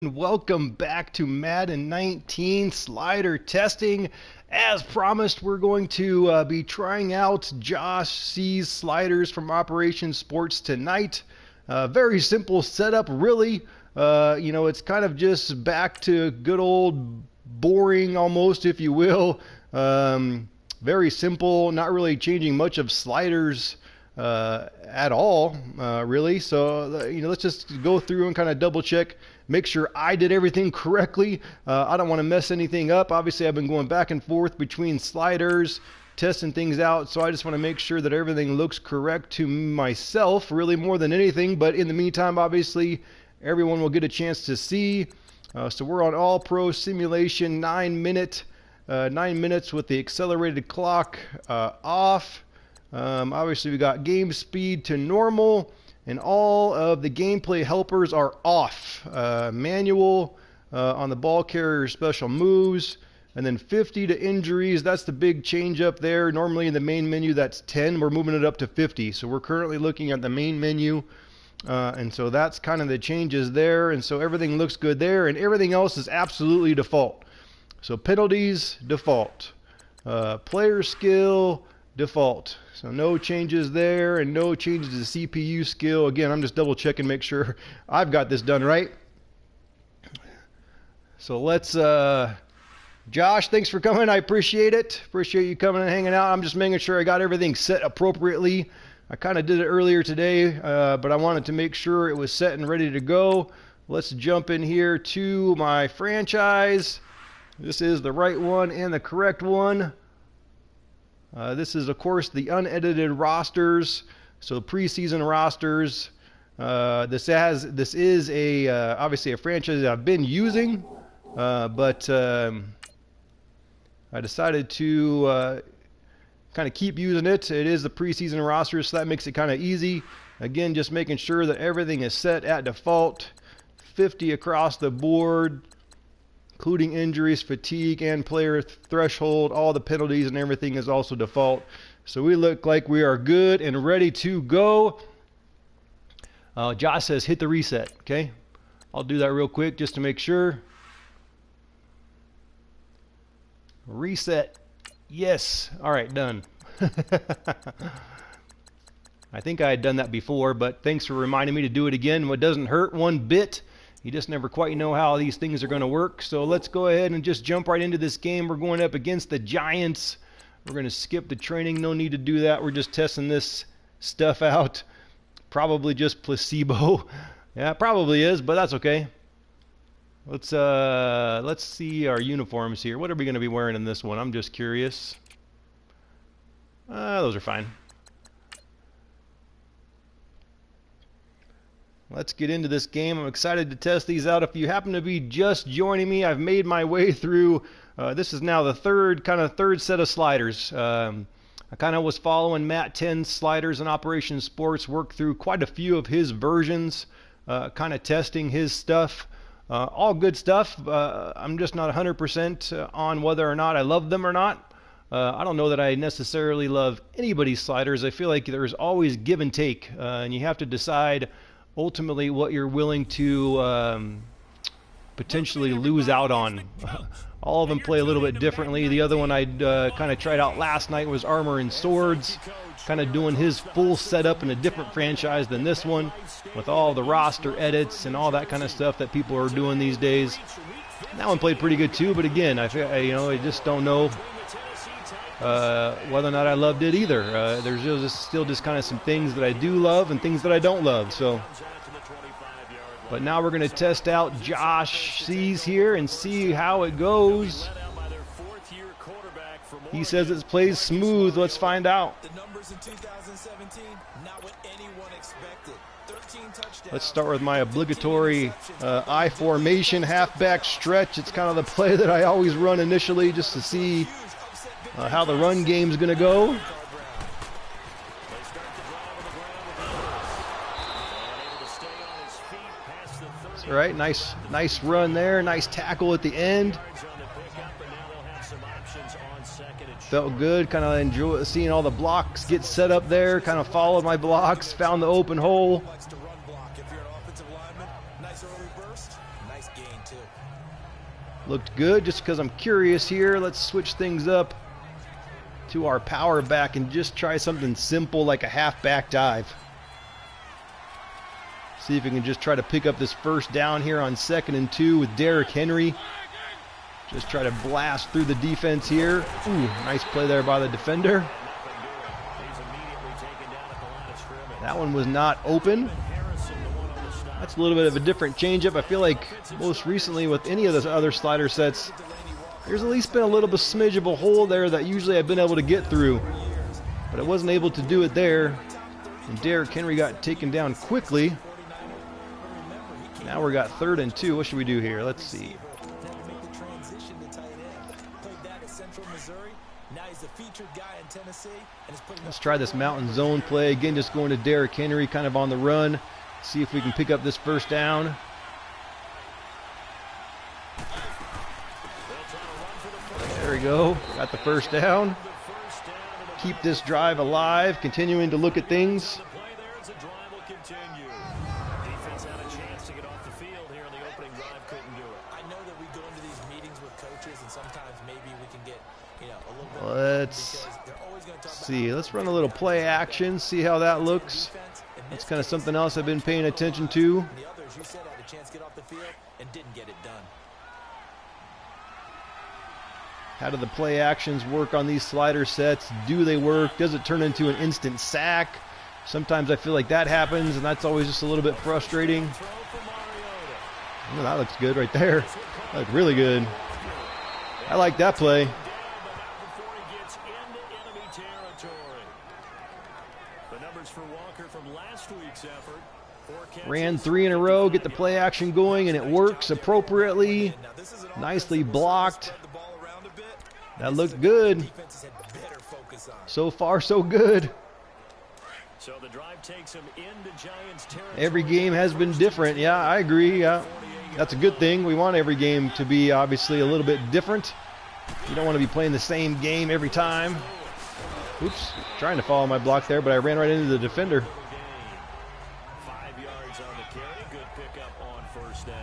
Welcome back to Madden 19 slider testing. As promised, we're going to be trying out Josh C's sliders from Operation Sports tonight. Very simple setup, really. It's kind of just back to good old boring almost, if you will. Very simple, not really changing much of sliders at all, really. So, let's just go through and kind of double check. Make sure I did everything correctly. I don't want to mess anything up. Obviously, I've been going back and forth between sliders, testing things out, so I just want to make sure that everything looks correct to myself, really more than anything. But in the meantime, obviously, everyone will get a chance to see. So we're on All Pro Simulation, 9 minutes with the accelerated clock off. Obviously, we got game speed to normal. And all of the gameplay helpers are off. Manual on the ball carrier special moves. And then 50 to injuries. That's the big change up there. Normally in the main menu that's 10. We're moving it up to 50. So we're currently looking at the main menu. And so that's kind of the changes there. And so everything looks good there. And everything else is absolutely default. So penalties, default. Player skill, default. So no changes there and no changes to CPU skill. Again, I'm just double checking, make sure I've got this done right. So let's, Josh, thanks for coming. I appreciate it. Appreciate you coming and hanging out. I'm just making sure I got everything set appropriately. I kind of did it earlier today, but I wanted to make sure it was set and ready to go. Let's jump in here to my franchise. This is the right one and the correct one. This is, of course, the unedited rosters, so preseason rosters. This is obviously a franchise that I've been using, but I decided to kind of keep using it. It is the preseason rosters, so that makes it kind of easy. Again, just making sure that everything is set at default, 50 across the board, including injuries, fatigue, and player threshold. All the penalties and everything is also default. So we look like we are good and ready to go. Josh says hit the reset. Okay, I'll do that real quick just to make sure. Reset. Yes. All right, done. I think I had done that before, but thanks for reminding me to do it again. What doesn't hurt one bit. You just never quite know how these things are going to work. So let's go ahead and just jump right into this game. We're going up against the Giants. We're going to skip the training. No need to do that. We're just testing this stuff out. Probably just placebo. Yeah, probably is, but that's okay. Let's see our uniforms here. What are we going to be wearing in this one? I'm just curious. Those are fine. Let's get into this game. I'm excited to test these out. If you happen to be just joining me, I've made my way through. This is now the third set of sliders. I kind of was following Matt 10's sliders in Operation Sports, worked through quite a few of his versions, kind of testing his stuff. All good stuff. I'm just not 100% on whether or not I love them or not. I don't know that I necessarily love anybody's sliders. I feel like there's always give and take, and you have to decide ultimately what you're willing to potentially lose out on. All of them play a little bit differently. The other one I kind of tried out last night was Armor and Swords, kind of doing his full setup in a different franchise than this one, with all the roster edits and all that kind of stuff that people are doing these days. That one played pretty good too, but again, I just don't know whether or not I loved it either. There's still just kind of some things that I do love and things that I don't love. So, but now we're going to test out Josh C's here and see how it goes. He says it plays smooth. Let's find out. Let's start with my obligatory I formation halfback stretch. It's kind of the play that I always run initially just to see how the run game's going to go. All right, nice run there. Nice tackle at the end. Felt good. Kind of enjoy seeing all the blocks get set up there. Kind of followed my blocks. Found the open hole. Nice early burst. Nice gain. Looked good. Just because I'm curious here, let's switch things up to our power back and just try something simple like a half-back dive. See if we can just try to pick up this first down here on 2nd and 2 with Derrick Henry. Just try to blast through the defense here. Ooh, nice play there by the defender. That one was not open. That's a little bit of a different changeup. I feel like most recently with any of the other slider sets, there's at least been a little bit smidge of a hole there that usually I've been able to get through. But I wasn't able to do it there. And Derrick Henry got taken down quickly. Now we got 3rd and 2. What should we do here? Let's see. Let's try this mountain zone play. Again, just going to Derrick Henry kind of on the run. See if we can pick up this first down. There we go. Got the first down. Keep this drive alive. Continuing to look at things. Let's see. Let's run a little play action. See how that looks. That's kind of something else I've been paying attention to. How do the play actions work on these slider sets? Do they work? Does it turn into an instant sack? Sometimes I feel like that happens, and that's always just a little bit frustrating. Oh, that looks good right there. That looked really good. I like that play. Ran 3 in a row, get the play action going, and it works appropriately. Nicely blocked. That looked good. So far, so good. Every game has been different. Yeah, I agree. That's a good thing. We want every game to be obviously a little bit different. You don't want to be playing the same game every time. Oops, trying to follow my block there, but I ran right into the defender. 5 yards on the carry. Good pickup on first down.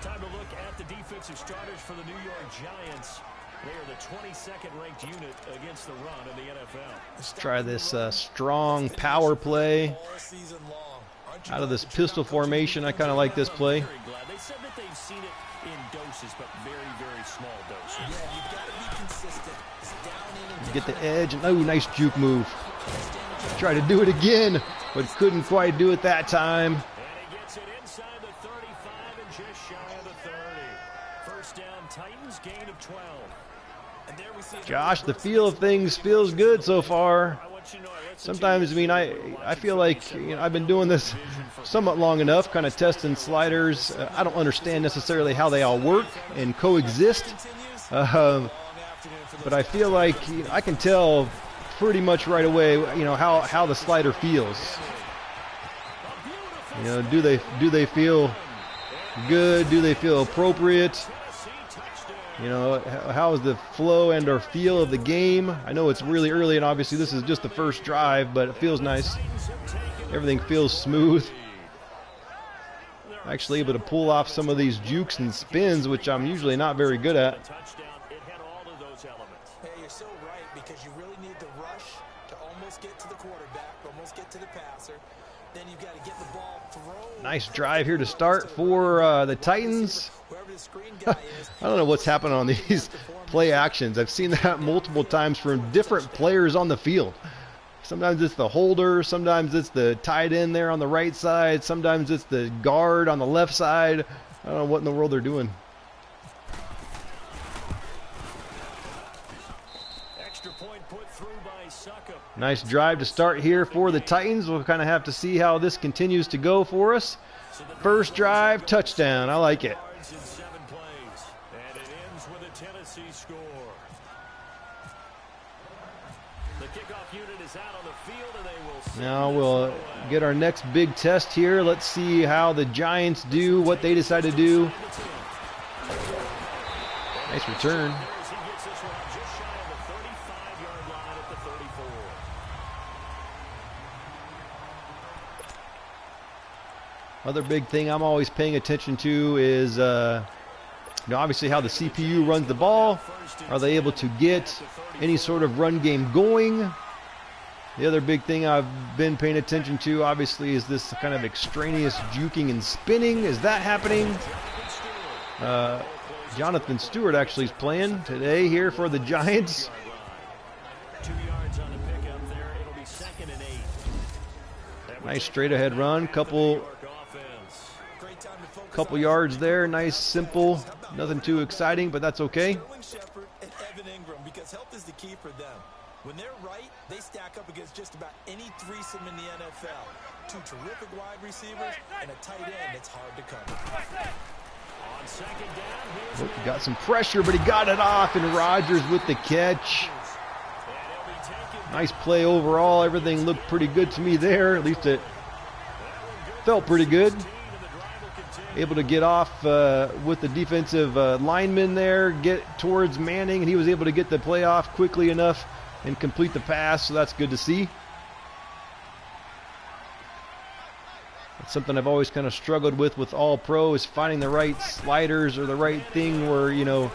Time to look at the defensive starters for the New York Giants. They are the 22nd ranked unit against the run in the NFL. Let's try this strong power play. Out of this pistol formation, I kind of like this play. They said that they've seen it in doses, but very, very small doses. Yeah, you've got to be consistent. Get the edge, and oh, nice juke move. Try to do it again, but couldn't quite do it that time. And he gets it inside the 35 and just shy of the 30. First down, Titans, gain of 12. And there we see Josh, the feel of things feels good so far. Sometimes, I mean, I feel like, you know, I've been doing this somewhat long enough, kind of testing sliders. I don't understand necessarily how they all work and coexist. But I feel like, you know, I can tell pretty much right away, you know, how the slider feels. You know, do they feel good? Do they feel appropriate? You know, how is the flow and or feel of the game? I know it's really early, and obviously this is just the first drive, but it feels nice. Everything feels smooth. Actually able to pull off some of these jukes and spins, which I'm usually not very good at. Because you really need the rush to almost get to the quarterback, almost get to the passer. Then you've got to get the ball thrown. Nice drive here to start for the Titans. I don't know what's happening on these play actions. I've seen that multiple times from different players on the field. Sometimes it's the holder, sometimes it's the tight end there on the right side, sometimes it's the guard on the left side. I don't know what in the world they're doing. Nice drive to start here for the Titans. We'll kind of have to see how this continues to go for us. First drive, touchdown. I like it. Now we'll get our next big test here. Let's see how the Giants do, what they decide to do. Nice return. Other big thing I'm always paying attention to is obviously how the CPU runs the ball. Are they able to get any sort of run game going? The other big thing I've been paying attention to, obviously, is this kind of extraneous juking and spinning. Is that happening? Jonathan Stewart actually is playing today here for the Giants. 2 yards on the pickup there. It'll be 2nd and 8. Nice straight ahead run. Couple yards there. Nice, simple. Nothing too exciting, but that's okay. Because health is the key for them. When they're right, they stack up against just about any threesome in the NFL. 2 terrific wide receivers and a tight end that's hard to cover. On 2nd down, He got some pressure, but he got it off, and Rodgers with the catch. Nice play overall. Everything looked pretty good to me there. At least it felt pretty good. Able to get off with the defensive lineman there, get towards Manning, and he was able to get the play off quickly enough and complete the pass, so that's good to see. That's something I've always kind of struggled with all pro, is finding the right sliders or the right thing where, you know,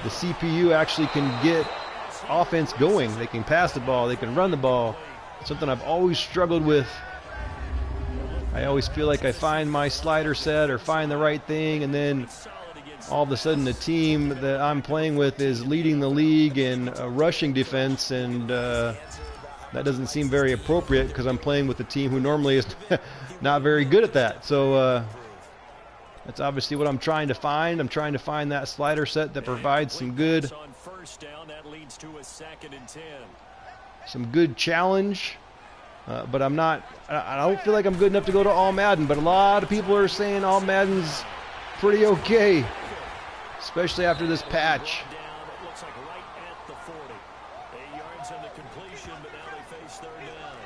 the CPU actually can get offense going. They can pass the ball, they can run the ball. Something I've always struggled with. I always feel like I find my slider set or find the right thing, and then all of a sudden the team that I'm playing with is leading the league in rushing defense, and that doesn't seem very appropriate because I'm playing with a team who normally is not very good at that. So that's obviously what I'm trying to find. I'm trying to find that slider set that provides some good challenge. But I don't feel like I'm good enough to go to All Madden, but a lot of people are saying All Madden's pretty okay, especially after this patch. Looks like right at the 40. 8 yards on the completion, but now they face 3rd down.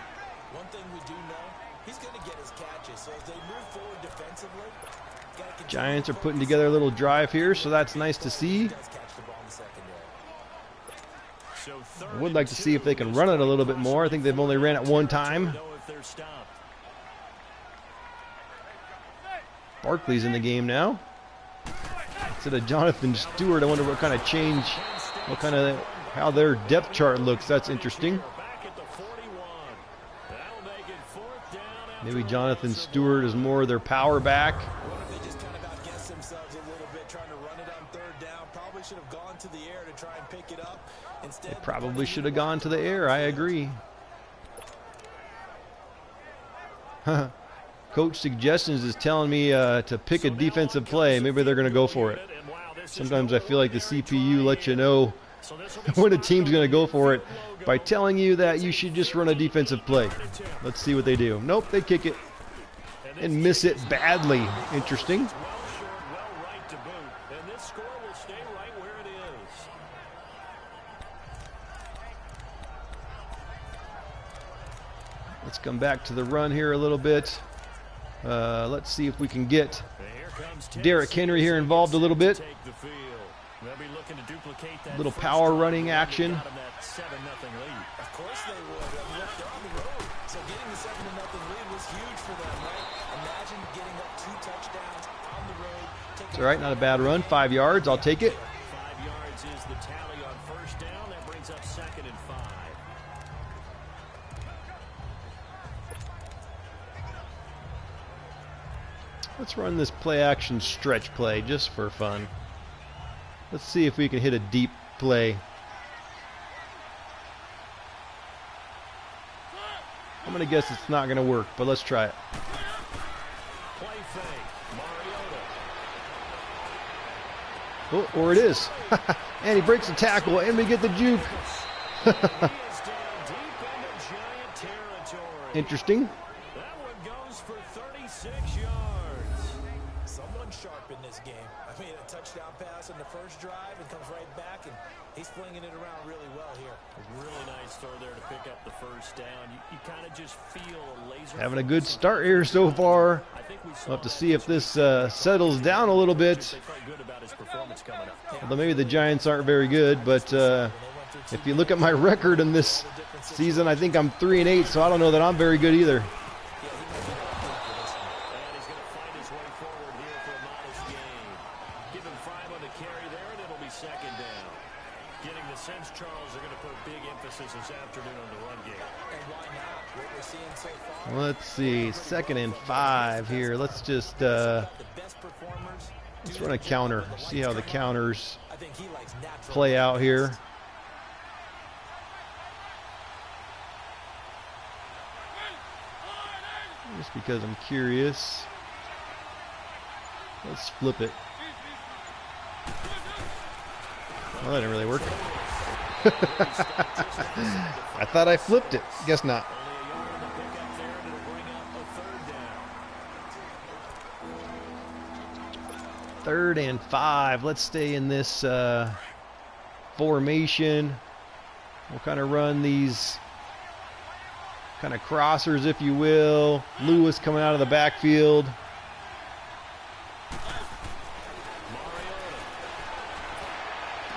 One thing we do know, he's going to get his catches, so as they move forward defensively, Giants are putting together a little drive here, so that's nice to see. I would like to see if they can run it a little bit more. I think they've only ran it one time. Barkley's in the game now. Instead of Jonathan Stewart, I wonder what kind of change, how their depth chart looks. That's interesting. Maybe Jonathan Stewart is more their power back. They just kind of outguessed themselves a little bit, trying to run it on 3rd down. Probably should have gone to the air to try and pick it up. Instead, They probably should have gone to the air. I agree. Coach Suggestions is telling me to pick a defensive play. Maybe they're going to go for it. Sometimes I feel like the CPU lets you know when a team's going to go for it by telling you that you should just run a defensive play. Let's see what they do. Nope, they kick it and miss it badly. Interesting. Let's come back to the run here a little bit. Let's see if we can get Derrick Henry here involved a little bit. A little power running action. of course they would. Look, they're on the road, so getting the 7-0 lead was huge for them, right? Imagine getting up 2 touchdowns on the road. It's all right, not a bad run. 5 yards, I'll take it. 5 yards is the tally on 1st down. That brings up 2nd and 5. Let's run this play action stretch play just for fun. Let's see if we can hit a deep play. I'm going to guess it's not going to work, but let's try it. Play fake. Mariota. Oh, or it is. And he breaks the tackle, and we get the juke. He is down deep into Giant territory. Interesting. That one goes for 36 yards. Someone sharp in this game. I mean, a touchdown pass on the first drive and comes right back, and he's flinging it around really well here. Really nice throw there to pick up the 1st down. You kind of just feel a laser. Having a good start here so far. I think We'll have to see if this settles down a little bit. they felt good about his performance coming up. Although maybe the Giants aren't very good, but if you look at my record in this season, I think I'm 3-8, so I don't know that I'm very good either. And he's going to find his way forward here for a modest gain. Give him 5 on the carry there, and it'll be second down. Getting the sense, Charles, are going to put big emphasis this afternoon on the run game. And why not? What we're seeing so far. Let's see, 2nd and 5 here. Let's just let's run a counter. See how the counters play out here. Just because I'm curious. Let's flip it. Well, that didn't really work. I thought I flipped it. Guess not. Third and 5. Let's stay in this formation. We'll kind of run these kind of crossers, if you will. Lewis coming out of the backfield.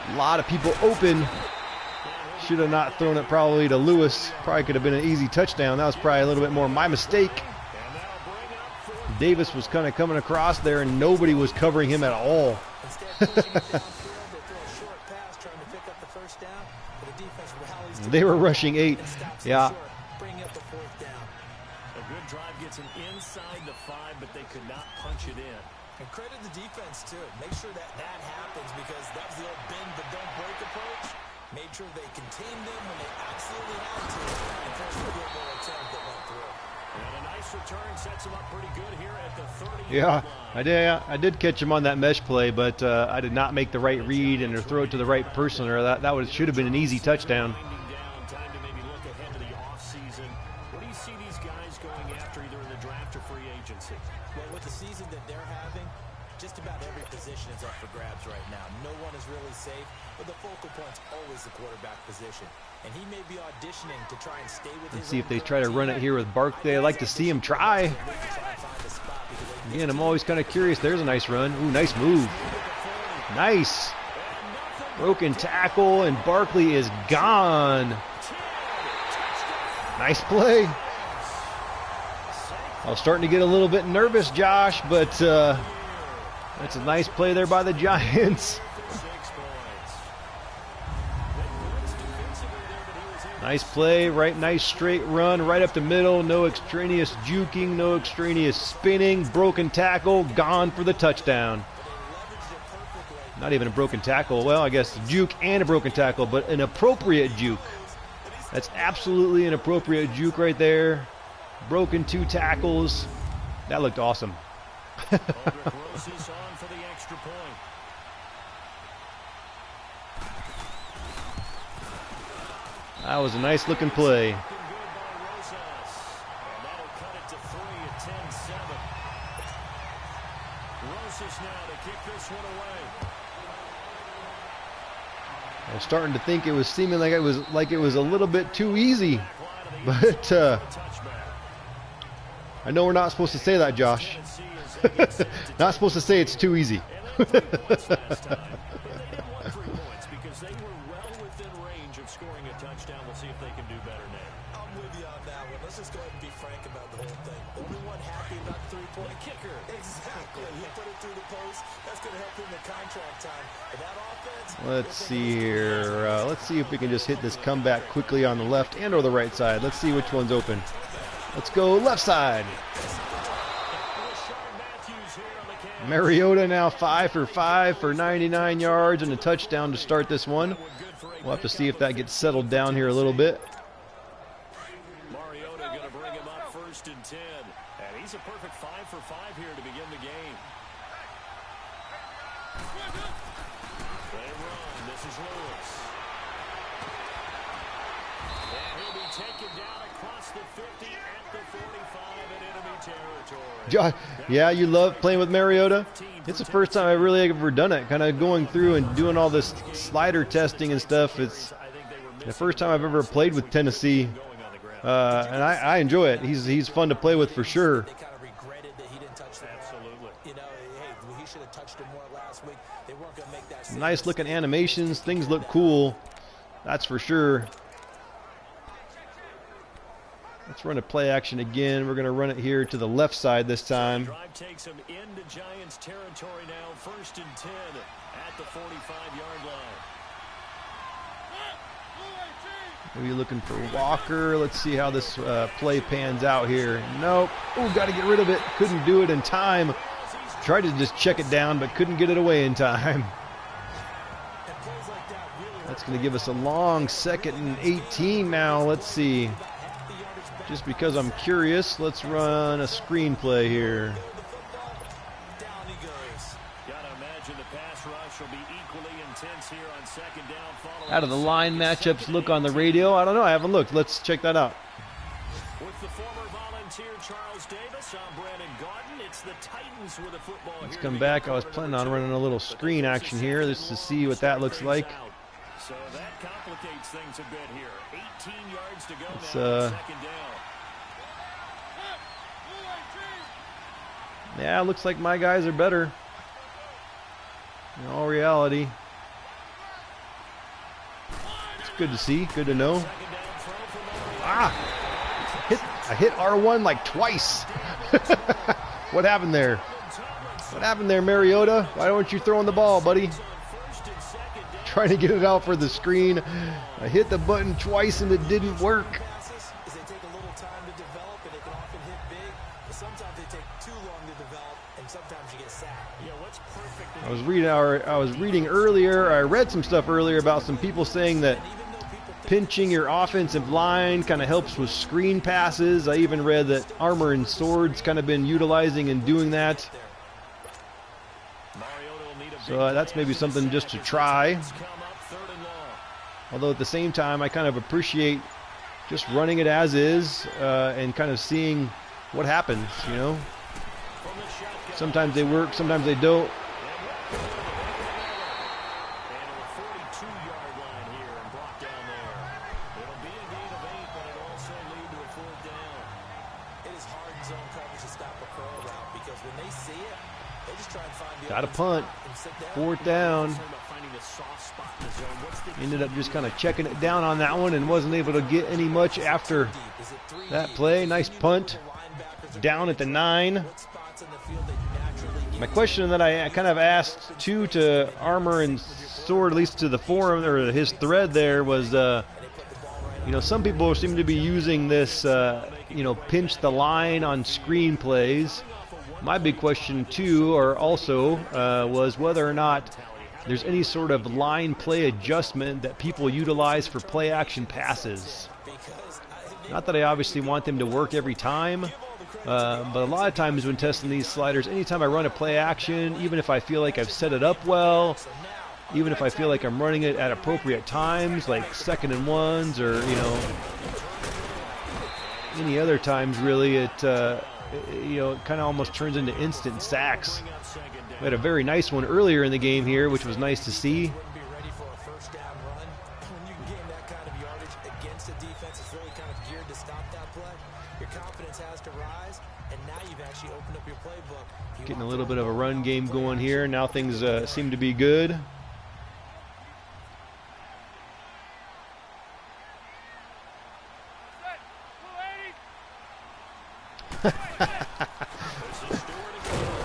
A lot of people open. Should have not thrown it probably to Lewis. Probably could have been an easy touchdown. That was probably a little bit more my mistake. Davis was kind of coming across there and nobody was covering him at all. They were rushing 8. Yeah. A good drive gets him inside the 5, but they could not punch it in. And credit the defense, too. Make sure that happens because that was the old bend but don't break approach. Made sure they contained them when they absolutely had to. And first the field goal attempt that went through. And a nice return sets him up pretty good here at the 30. Yeah, I did catch him on that mesh play, but I did not make the right read and throw it to the right person, or that should have been an easy touchdown. Time to maybe look ahead to the offseason. What do you see these guys going after either in the draft or free agency? Well, with the season that they're having, just about every position is up for grabs right now. No one is really safe, but the focal point's always the quarterback position. And he may be auditioning to try and stay with Let's see if they try to run it here with Barkley. I'd like to see him try. Again, I'm always kind of curious. There's a nice run. Ooh, nice move. Nice. Broken tackle, and Barkley is gone. Nice play. I was starting to get a little bit nervous, Josh, but that's a nice play there by the Giants. Nice play, nice straight run, right up the middle. No extraneous juking, no extraneous spinning. Broken tackle, gone for the touchdown. Not even a broken tackle. Well, I guess a juke and a broken tackle, but an appropriate juke. That's absolutely an appropriate juke right there. Broken 2 tackles. That looked awesome. That was a nice looking play. I was starting to think it was seeming like it was a little bit too easy, but I know we're not supposed to say that, Josh. Not supposed to say it's too easy. Let's just go ahead and be frank about the whole thing. Everyone happy about the three-point kicker. Exactly. He put it through the post. That's going to help him in contract time. And that offense. Let's see here. Let's see if we can just hit this comeback quickly on the left and or the right side. Let's see which one's open. Let's go left side. Mariota now 5 for 5 for 99 yards and a touchdown to start this one. We'll have to see if that gets settled down here a little bit. Mariota going to bring him up 1st and 10. And he's a perfect 5 for 5 here to begin the game. They run. This is Lewis. And he'll be taken down across the 50 at the 45 in enemy territory. Yeah, you love playing with Mariota? It's the first time I've really ever done it, kind of going through and doing all this slider testing and stuff. It's the first time I've ever played with Tennessee, and I enjoy it. He's fun to play with for sure. Nice looking animations. Things look cool. That's for sure. Let's run a play action again. We're going to run it here to the left side this time. Drive takes him into Giants territory now. 1st and 10 at the 45-yard line. Maybe looking for Walker. Let's see how this play pans out here. Nope. Oh, got to get rid of it. Couldn't do it in time. Tried to just check it down, but couldn't get it away in time. That's going to give us a long 2nd and 18 now. Let's see. Just because I'm curious, let's run a screen play here. How do the line matchups look on the radio? I don't know. I haven't looked. Let's check that out. With the former volunteer Charles Davis, I'm Brandon Gaudin. It's the Titans with the football. Let's come back. I was planning on running a little screen action here just to see what that looks like. So that complicates things a bit here. 18 yards to go now. 2nd down. Yeah, looks like my guys are better. In all reality. It's good to see, good to know. Ah! I hit R1 like twice. What happened there? What happened there, Mariota? Why don't you throw in the ball, buddy? Trying to get it out for the screen. I hit the button twice and it didn't work. I was reading earlier. I read some stuff earlier about some people saying that pinching your offensive line kind of helps with screen passes. I even read that Armor and Sword's kind of been utilizing and doing that. So that's maybe something just to try. Although at the same time, I kind of appreciate just running it as is and kind of seeing what happens, you know. Sometimes they work, sometimes they don't. Got a punt. 4th down. Ended up just kind of checking it down on that one and wasn't able to get any much after that play. Nice punt. Down at the 9. My question that I kind of asked to Armor and Sword, at least to the forum or his thread there, was, you know, some people seem to be using this, you know, pinch the line on screen plays. My big question too, or also, was whether or not there's any sort of line play adjustment that people utilize for play action passes. Not that I obviously want them to work every time, but a lot of times when testing these sliders, anytime I run a play action, even if I feel like I've set it up well, even if I feel like I'm running it at appropriate times, like 2nd and 1s, or, you know, any other times really, it you know, it kind of almost turns into instant sacks. We had a very nice one earlier in the game here, which was nice to see. Getting a little bit of a run game going here. Now things seem to be good.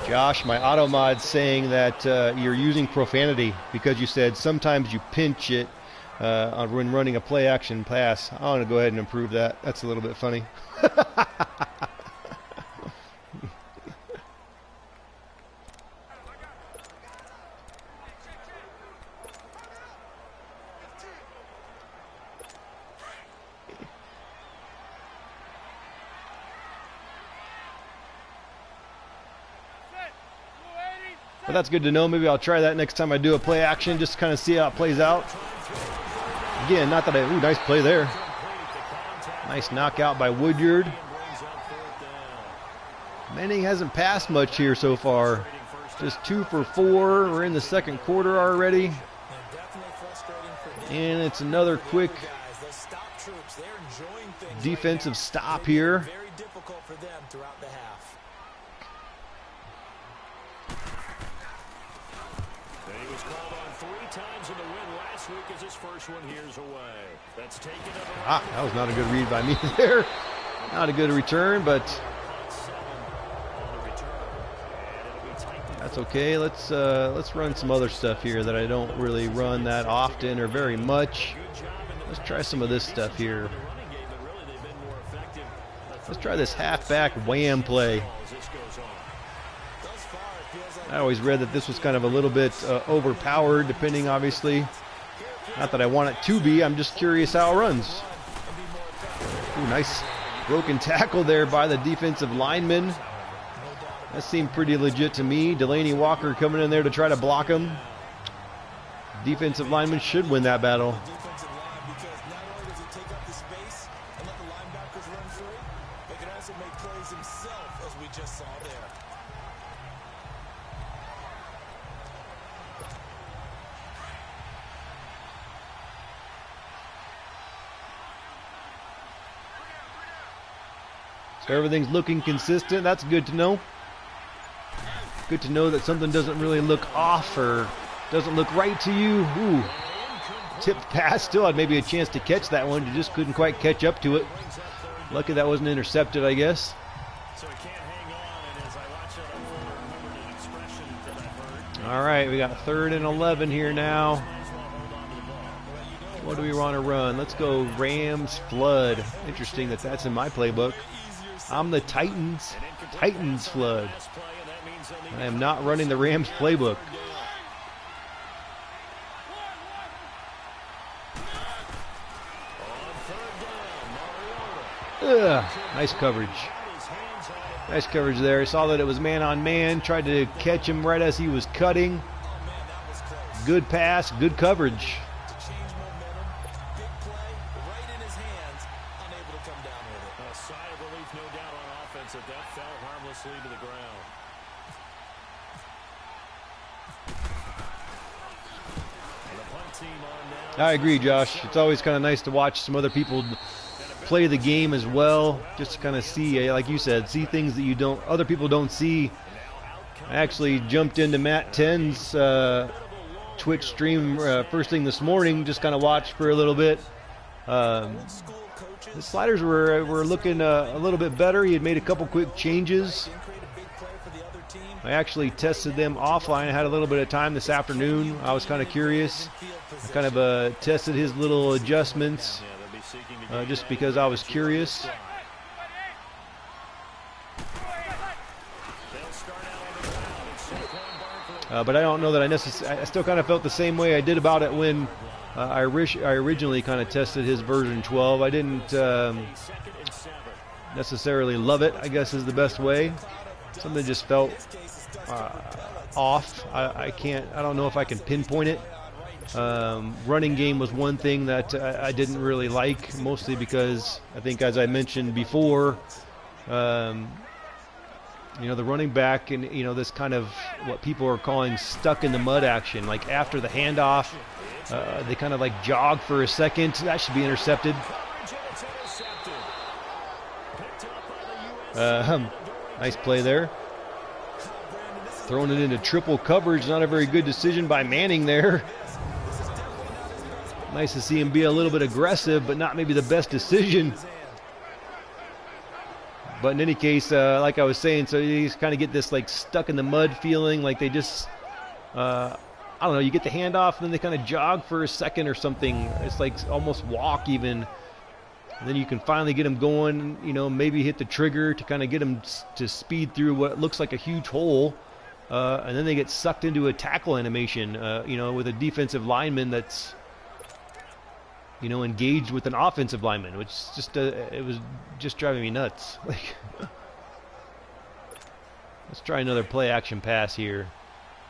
Josh, my auto mod saying that you're using profanity because you said sometimes you pinch it when running a play action pass. I want to go ahead and improve that. That's a little bit funny. But that's good to know. Maybe I'll try that next time I do a play action, just to kind of see how it plays out. Again, not that ooh, nice play there. Nice knockout by Woodyard. Manning hasn't passed much here so far. Just 2 for 4. We're in the 2nd quarter already. And it's another quick defensive stop here. Ah, that was not a good read by me there. Not a good return, but that's okay. Let's run some other stuff here that I don't really run that often or very much. Let's try some of this stuff here. Let's try this halfback wham play. I always read that this was kind of a little bit overpowered, depending, obviously. Not that I want it to be, I'm just curious how it runs. Ooh, nice broken tackle there by the defensive lineman. That seemed pretty legit to me. Delaney Walker coming in there to try to block him. Defensive lineman should win that battle. So everything's looking consistent. That's good to know. Good to know that something doesn't really look off or doesn't look right to you. Ooh. Tipped pass. Still had maybe a chance to catch that one. You just couldn't quite catch up to it. Lucky that wasn't intercepted, I guess. All right, we got 3rd and 11 here now. What do we want to run? Let's go Rams flood. Interesting that that's in my playbook. I'm the Titans flood. I am not running the Rams playbook. Ugh, nice coverage. Nice coverage there. I saw that it was man on man. Tried to catch him right as he was cutting. Good pass, good coverage. I agree, Josh. It's always kind of nice to watch some other people play the game as well, just to kind of see, like you said, see things that other people don't see. I actually jumped into Matt 10's Twitch stream first thing this morning, just kind of watched for a little bit. The sliders were looking a little bit better. He had made a couple quick changes. I actually tested them offline. I had a little bit of time this afternoon. I was kind of curious. I kind of tested his little adjustments just because I was curious. But I don't know that I still kind of felt the same way I did about it when I originally kind of tested his version 12. I didn't necessarily love it, I guess is the best way. Something just felt off. I don't know if I can pinpoint it. Running game was one thing that I didn't really like, mostly because I think, as I mentioned before, the running back and this kind of what people are calling stuck in the mud action. Like after the handoff, they kind of like jog for a second. That should be intercepted. Nice play there. Throwing it into triple coverage. Not a very good decision by Manning there. Nice to see him be a little bit aggressive, but not maybe the best decision. But in any case, like I was saying, so you just kind of get this like stuck in the mud feeling, like they just, I don't know, you get the handoff and then they kind of jog for a second or something. It's like almost walk even. And then you can finally get them going, maybe hit the trigger to kind of get them to speed through what looks like a huge hole. And then they get sucked into a tackle animation, with a defensive lineman that's, engaged with an offensive lineman, which just it was just driving me nuts. Like, let's try another play action pass here.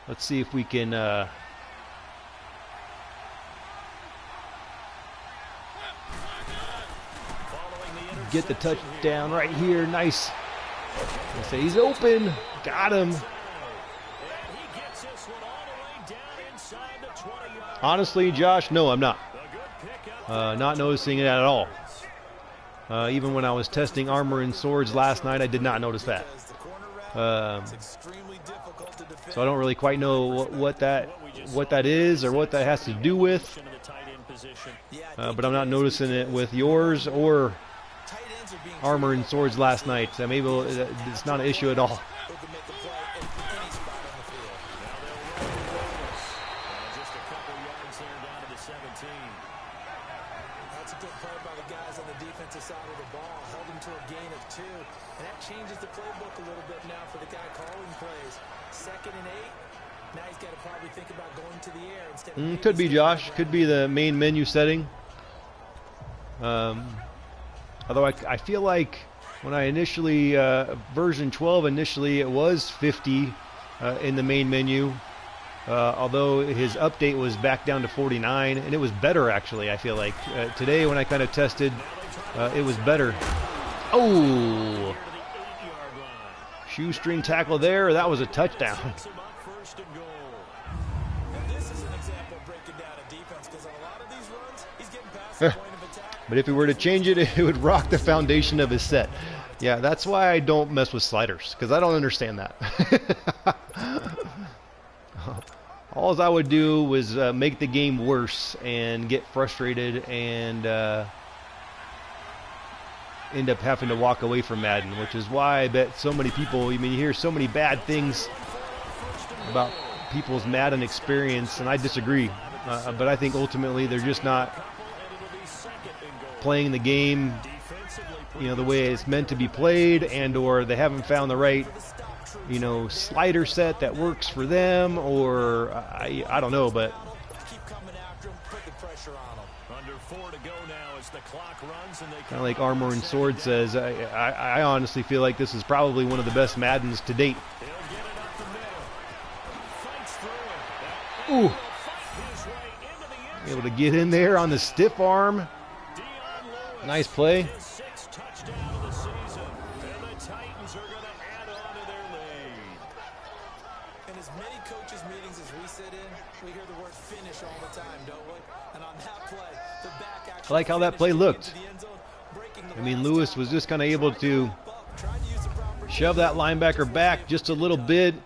Let's see if we can get the touchdown right here. Nice. I say he's open. Got him. Honestly, Josh, no, I'm not. Not noticing it at all. Even when I was testing armor and swords last night, I did not notice that. So I don't really quite know what that is or what that has to do with. But I'm not noticing it with yours or Armor and Swords last night. So maybe it's not an issue at all. Just a couple yards there down to the 17. That's a good play by the guys on the defensive side of the ball. Held him to a gain of 2. And that changes the playbook a little bit now for the guy calling plays. 2nd and 8. Now he's got to probably think about going to the air instead of Could be, Josh. Could be the main menu setting. Although I feel like when I initially, version 12 initially, it was 50 in the main menu. Although his update was back down to 49, and it was better actually, I feel like. Today when I kind of tested, it was better. Oh! Shoestring tackle there. That was a touchdown. But if he were to change it, it would rock the foundation of his set. Yeah, that's why I don't mess with sliders, because I don't understand that. All I would do was make the game worse and get frustrated and end up having to walk away from Madden, which is why I bet so many people, I mean, you hear so many bad things about people's Madden experience, and I disagree. But I think ultimately they're just not playing the game, you know, the way it's meant to be played, and or they haven't found the right, you know, slider set that works for them, or I don't know, but kind of like Armor and Sword says, I honestly feel like this is probably one of the best Maddens to date. Ooh, able to get in there on the stiff arm. Nice play. I like how that play looked. I mean, Lewis was just kind of able to shove that linebacker back just a little bit.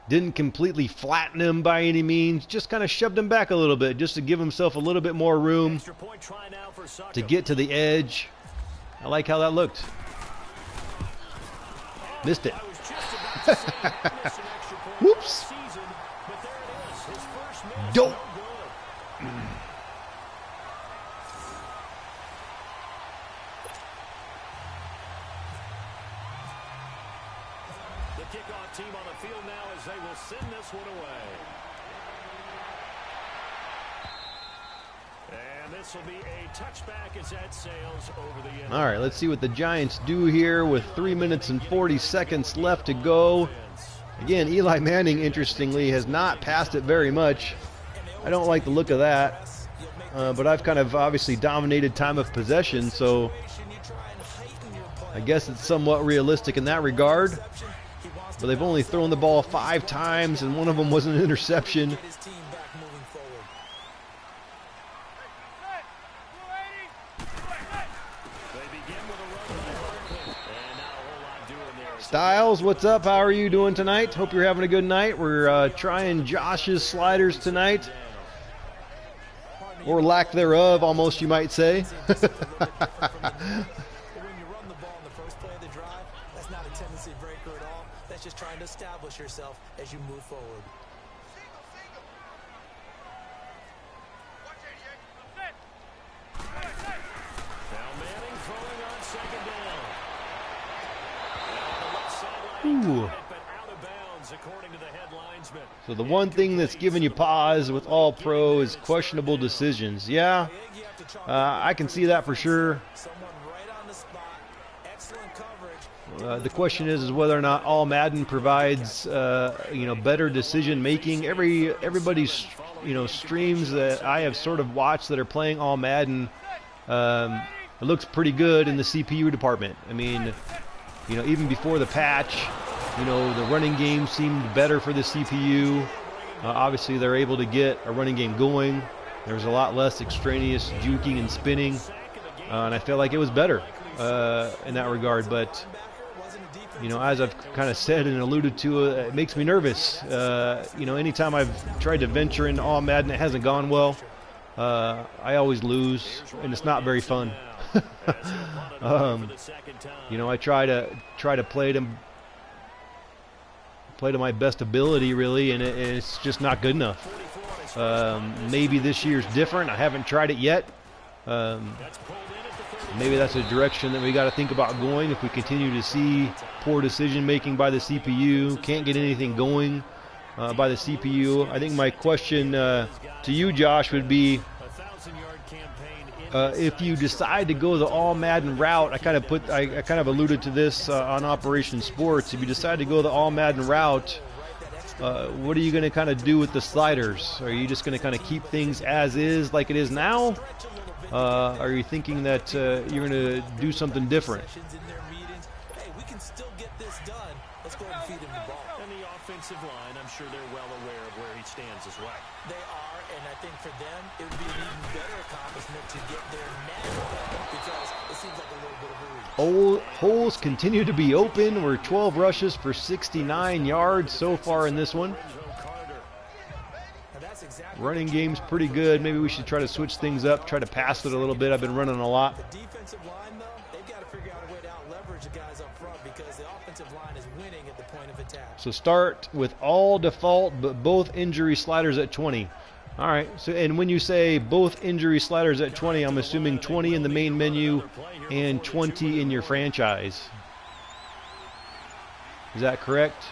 Didn't completely flatten him by any means. Just kind of shoved him back a little bit just to give himself a little bit more room to get to the edge. I like how that looked. Missed it. Whoops. Dope. The kickoff team on the field now as they will send this one away. And this will be a touchback as that sails over the end. All right, let's see what the Giants do here with 3 minutes and 40 seconds left to go. Again, Eli Manning, interestingly, has not passed it very much. I don't like the look of that, but I've kind of obviously dominated time of possession, so I guess it's somewhat realistic in that regard. But they've only thrown the ball 5 times, and one of them was an interception. Styles, what's up? How are you doing tonight? Hope you're having a good night. We're trying Josh's sliders tonight. Or lack thereof, almost, you might say. Just trying to establish yourself as you move forward. Now Manning throwing on second down. Ooh. But out of bounds according to the head linesman. So the one thing that's giving you pause with all pro is questionable decisions. Yeah, I can see that for sure. The question is whether or not all Madden provides, you know, better decision making. Everybody's, you know, streams that I have sort of watched that are playing all Madden, it looks pretty good in the CPU department. I mean, you know, even before the patch, you know, the running game seemed better for the CPU. Obviously, they're able to get a running game going. There's a lot less extraneous juking and spinning, and I felt like it was better in that regard. But you know, as I've kind of said and alluded to, it makes me nervous. You know, anytime I've tried to venture into all Madden, it hasn't gone well. I always lose, and it's not very fun. You know, I try to play to my best ability, really, and it's just not good enough. Maybe this year's different. I haven't tried it yet. Maybe that's a direction that we got to think about going if we continue to see poor decision making by the CPU, can't get anything going by the CPU. I think my question to you, Josh, would be if you decide to go the all Madden route. I kind of alluded to this on Operation Sports. If you decide to go the all Madden route, what are you going to kind of do with the sliders? Are you just going to kind of keep things as is, like it is now? Are you thinking that you're going to do something different? Hey, we can still get this done. Let's go ahead and feed him the ball. And the offensive line, I'm sure they're well aware of where he stands as well. They are, and I think for them, it would be an even better accomplishment to get their net because it seems like a little bit of a reach. Holes continue to be open. We're 12 rushes for 69 yards so far in this one. Running game's pretty good. Maybe we should try to switch things up, try to pass it a little bit. I've been running a lot. The defensive line, though, they've got to figure out a way to out-leverage the guys up front because the offensive line is winning at the point of attack. So start with all default, but both injury sliders at 20. All right. So, and when you say both injury sliders at 20, I'm assuming 20 in the main menu and 20 in your franchise. Is that correct?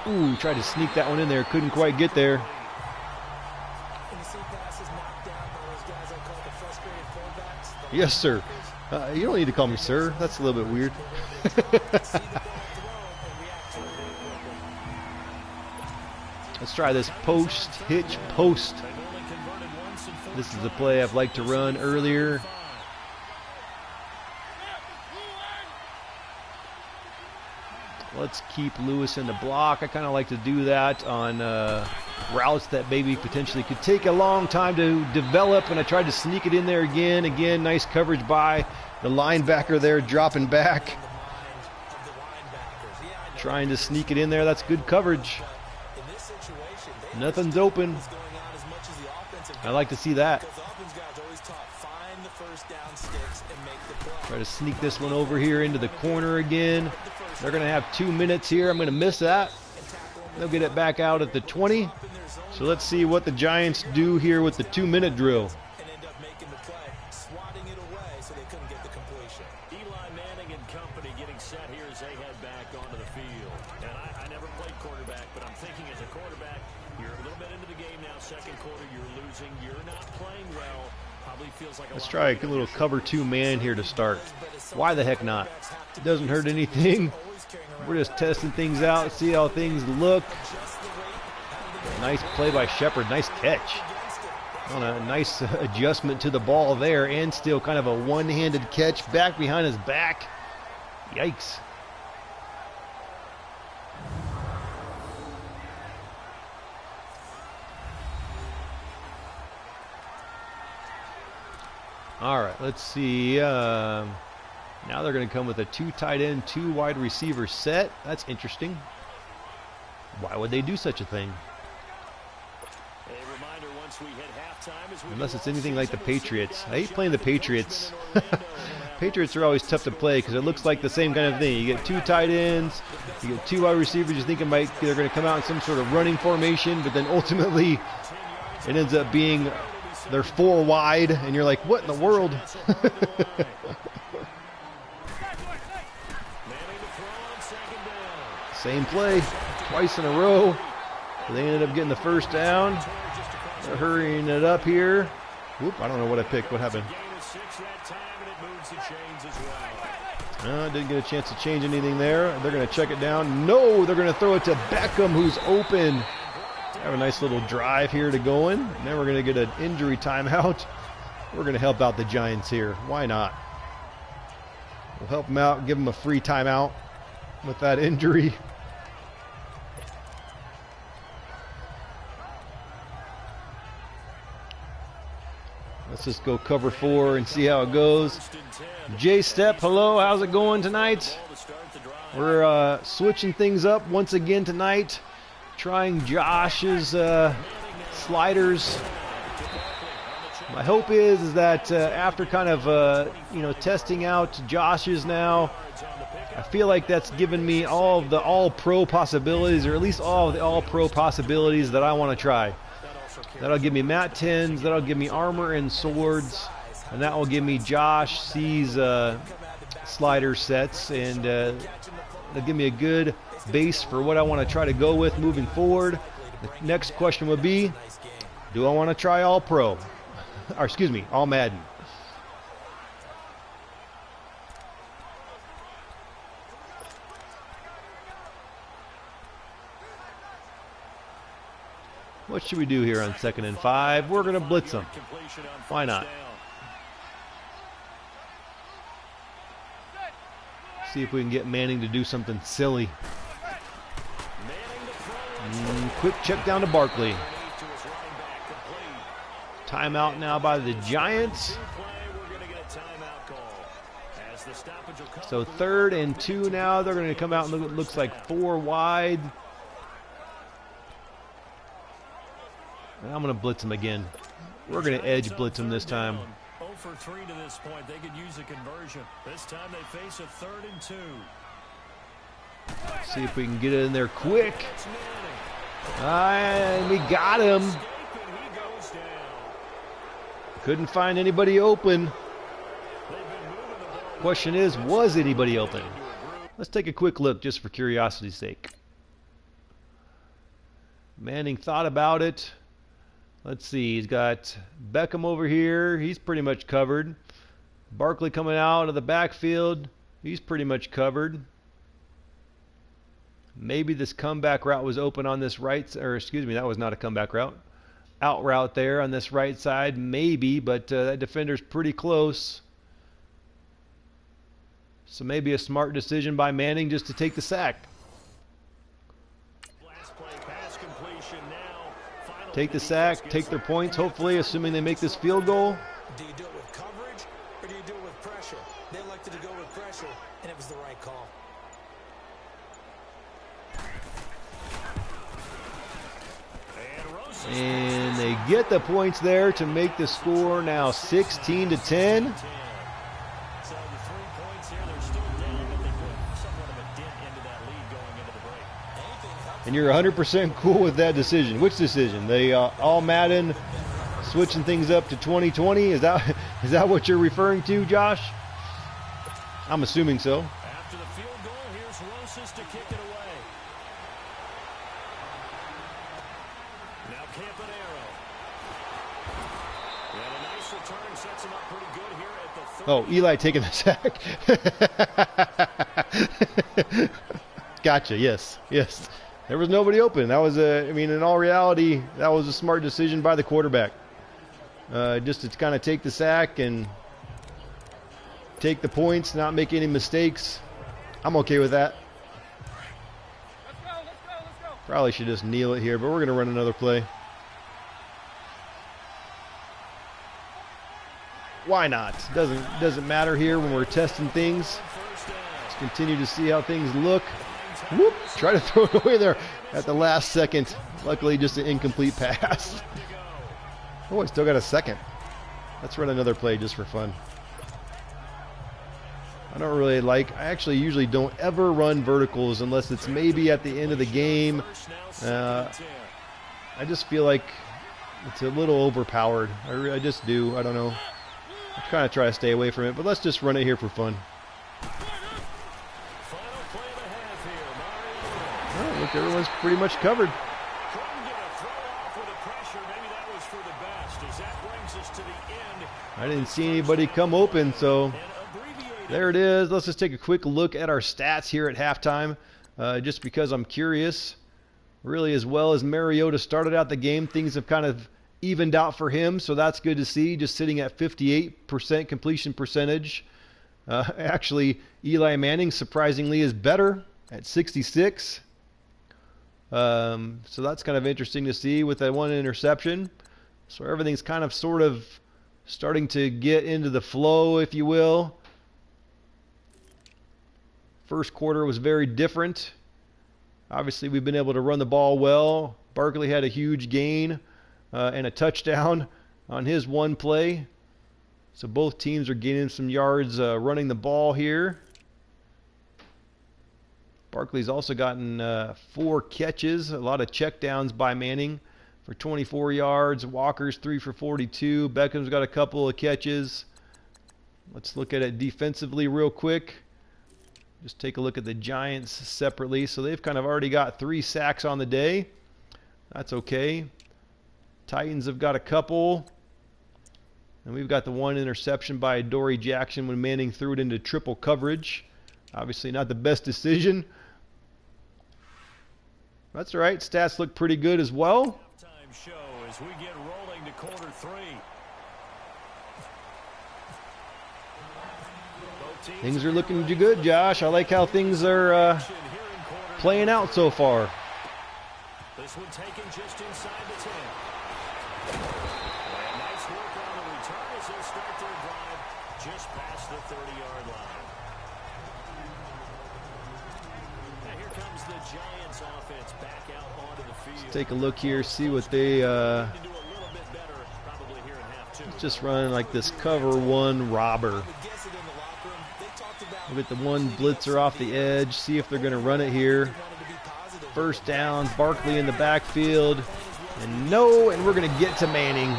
Ooh, tried to sneak that one in there. Couldn't quite get there. Yes, sir. You don't need to call me sir. That's a little bit weird. Let's try this post, hitch, post. This is the play I've liked to run earlier. Let's keep Lewis in the block. I kind of like to do that on routes that maybe potentially could take a long time to develop, and I tried to sneak it in there again. Again, nice coverage by the linebacker there, dropping back. Trying to sneak it in there. That's good coverage. Nothing's open. I like to see that. Try to sneak this one over here into the corner again. They're going to have 2 minutes here. I'm going to miss that. They'll get it back out at the 20. So let's see what the Giants do here with the 2-minute drill. And end up making the play, swatting it away so they couldn't get the completion. Eli Manning and company getting set here as they head back onto the field. And I never played quarterback, but I'm thinking as a quarterback, you're a little bit into the game now. Second quarter, you're losing. You're not playing well. Probably feels like Let's try a little cover 2 man here to start. Why the heck not? It doesn't hurt anything. We're just testing things out, see how things look. Nice play by Shepard. Nice catch. On a nice adjustment to the ball there, and still kind of a one-handed catch back behind his back. Yikes. All right, let's see. Now they're going to come with a 2 tight end, 2 wide receiver set. That's interesting. Why would they do such a thing? Unless it's anything like the Patriots. I hate playing the Patriots. Patriots are always tough to play because it looks like the same kind of thing. You get 2 tight ends, you get 2 wide receivers. You think they're going to come out in some sort of running formation, but then ultimately it ends up being they're 4 wide, and you're like, what in the world? Same play, twice in a row. They ended up getting the first down. They're hurrying it up here. Whoop, I don't know what I picked. What happened? Didn't get a chance to change anything there. They're going to check it down. No, they're going to throw it to Beckham, who's open. Have a nice little drive here to go in. And then we're going to get an injury timeout. We're going to help out the Giants here. Why not? We'll help them out, give them a free timeout with that injury. Let's just go cover 4 and see how it goes. J-Step, hello, how's it going tonight? We're switching things up once again tonight. Trying Josh's sliders My hope is that after kind of testing out Josh's now, I feel like that's given me all of the all-pro possibilities, or at least all of the all-pro possibilities that I want to try. That'll give me Mat 10s, that'll give me armor and swords, and that will give me JoshC's slider sets, and it'll give me a good base for what I want to try to go with moving forward. The next question would be, do I want to try all-pro? Or excuse me, all Madden. What should we do here on 2nd and 5? We're going to blitz them. Why not? See if we can get Manning to do something silly. Quick check down to Barkley. Timeout now by the Giants. So 3rd and 2 now. They're going to come out and it looks like 4 wide. I'm going to blitz them again. We're going to edge blitz them this time. 0 for 3 to this point. They could use a conversion. This time they face a 3rd and 2. See if we can get it in there quick. And we got him. Couldn't find anybody open. Question is, was anybody open? Let's take a quick look just for curiosity's sake. Manning thought about it. Let's see, he's got Beckham over here. He's pretty much covered. Barkley coming out of the backfield. He's pretty much covered. Maybe this comeback route was open on this right, or excuse me, that was not a comeback route. Out route there on this right side, maybe, but that defender's pretty close. So maybe a smart decision by Manning just to take the sack. Take the sack, take their points, hopefully, assuming they make this field goal. Do you do it with coverage, or do you do it with pressure? They elected to go with pressure, and it was the right call. And they get the points there to make the score now 16 to 10. So the 3 points here, they're still down, but they put somewhat of a dent into that lead going into the break. And you're 100% cool with that decision. Which decision? The all Madden switching things up to 2020? Is that what you're referring to, Josh? I'm assuming so. After the field goal, here's Rosas to kick it away. Now Campanero. And a nice return sets him up pretty good here at the 30. Oh, Eli taking the sack. Gotcha, yes. There was nobody open. That was in all reality, that was a smart decision by the quarterback. Just to kind of take the sack and take the points, not make any mistakes. I'm okay with that. Let's go. Probably should just kneel it here, but we're going to run another play. Why not? Doesn't matter here when we're testing things. Let's continue to see how things look. Whoop! Try to throw it away there at the last second. Luckily, just an incomplete pass. Oh, I still got a second. Let's run another play just for fun. I actually usually don't ever run verticals unless it's maybe at the end of the game. I just feel like it's a little overpowered. I just do. I don't know. I kind of try to stay away from it, but let's just run it here for fun. Oh, look, everyone's pretty much covered. I didn't see anybody come open, so there it is. Let's just take a quick look at our stats here at halftime, just because I'm curious. Really, as well as Mariota started out the game, things have kind of evened out for him, so that's good to see. Just sitting at 58% completion percentage. Actually, Eli Manning surprisingly is better at 66. So that's kind of interesting to see with that one interception. So everything's kind of sort of starting to get into the flow, if you will. First quarter was very different. Obviously, we've been able to run the ball well. Barkley had a huge gain and a touchdown. on his one play. So both teams are gaining some yards running the ball here. Barkley's also gotten 4 catches, a lot of checkdowns by Manning for 24 yards. Walker's 3 for 42. Beckham's got a couple of catches. Let's look at it defensively real quick. Just take a look at the Giants separately. So they've kind of already got 3 sacks on the day. That's okay. Titans have got a couple. And we've got the 1 interception by Dory Jackson when Manning threw it into triple coverage. Obviously not the best decision. That's all right. Stats look pretty good as well. Show as we get rolling to quarter 3. Things are looking good, Josh. I like how things are playing out so far. This one taken just inside the 10. And nice work on the return as they start their drive just past the 30-yard line. Now here comes the Giants offense back out onto the field. Let's take a look here, see what they just running like this cover 1 robber. We'll get the 1 blitzer off the edge, see if they're going to run it here. First down, Barkley in the backfield. And no, and we're going to get to Manning.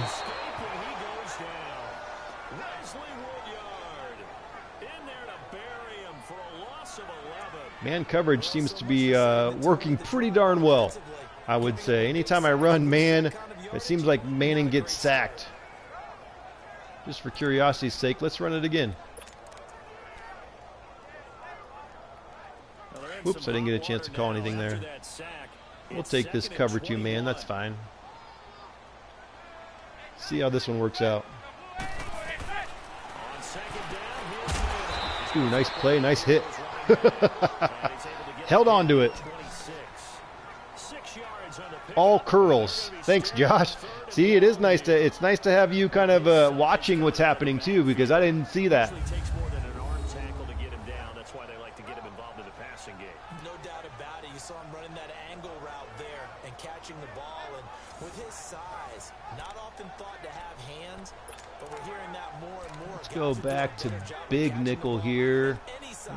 Man coverage seems to be working pretty darn well, I would say. Anytime I run man, it seems like Manning gets sacked. Just for curiosity's sake, let's run it again. Oops, I didn't get a chance to call anything there. We'll take this cover 2 man, that's fine. See how this one works out. Ooh, nice play, nice hit. Held on to it. All curls. Thanks, Josh. See, it's nice to have you kind of watching what's happening too, because I didn't see that. No doubt about it. You saw him running that angle route there and catching the ball, and with his size, not often thought to have hands, but we're hearing that more and more. Let's go back to big nickel here.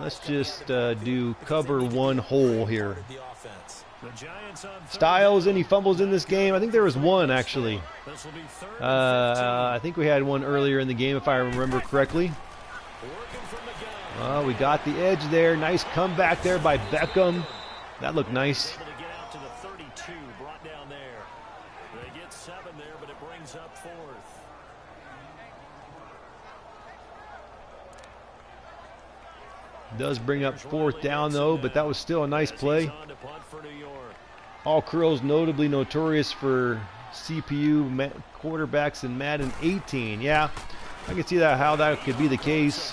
Let's just do cover 1 hole here. Styles, any fumbles in this game? I think there was 1 actually. I think we had 1 earlier in the game if I remember correctly. We got the edge there. Nice comeback there by Beckham. That looked nice. Does bring up 4th down though, but that was still a nice play. All curls notably notorious for CPU quarterbacks in Madden 18. Yeah, I can see that how that could be the case.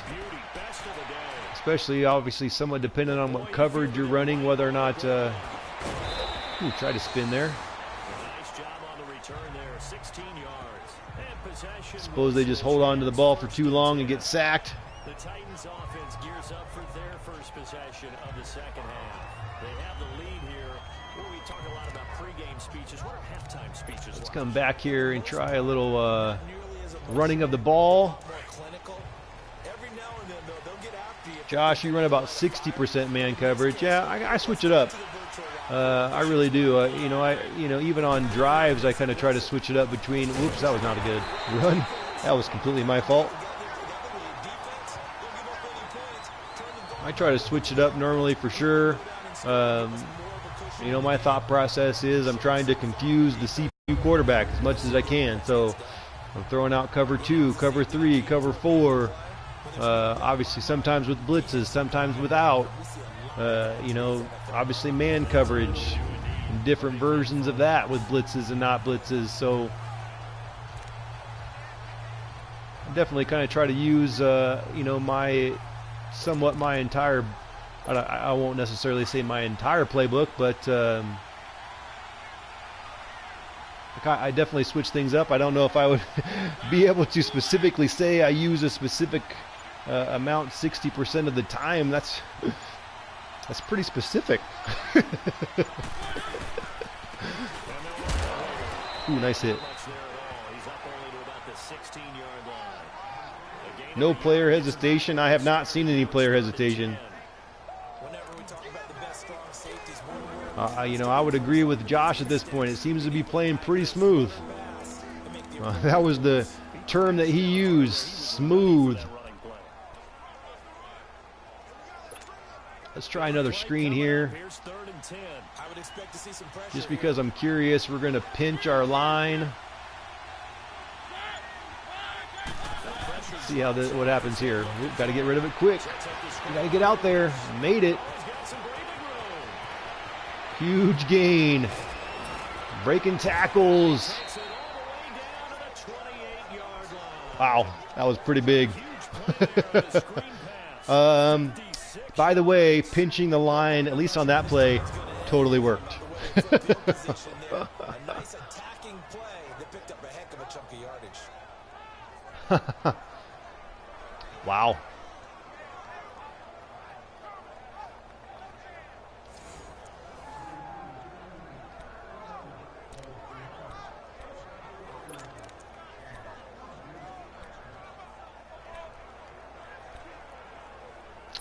Especially, obviously, somewhat dependent on what coverage you're running, whether or not. Try to spin there. Suppose they just hold on to the ball for too long and get sacked. The Titans offense gears up for their first possession of the second half. They have the lead here. Where we talk a lot about pregame speeches. What are halftime speeches? Let's come back here and try a little running of the ball. Josh, you run about 60% man coverage. Yeah, I switch it up. I really do. Even on drives, I kind of try to switch it up between. Whoops, that was not a good run. That was completely my fault. I try to switch it up normally for sure. My thought process is I'm trying to confuse the CPU quarterback as much as I can. So I'm throwing out cover 2, cover 3, cover 4. Obviously sometimes with blitzes, sometimes without. Obviously man coverage and different versions of that with blitzes and not blitzes. So I definitely kind of try to use, my entire, I won't necessarily say my entire playbook, but I definitely switch things up. I don't know if I would be able to specifically say I use a specific amount 60% of the time. That's pretty specific. Ooh, nice hit. 16-yard line. No player hesitation. I have not seen any player hesitation. Whenever we talk about the best strong safeties, You know, I would agree with Josh at this point. It seems to be playing pretty smooth. That was the term that he used, smooth. Let's try another screen here. Here's 3rd and 10. I would expect to see some pressure. Just because I'm curious, we're going to pinch our line. See how what happens here. We've got to get rid of it quick. We got to get out there. Made it. Huge gain. Breaking tackles. Wow, that was pretty big. By the way, pinching the line, at least on that play, totally worked. A nice attacking play that picked up a heck of a chunk of yardage. Wow.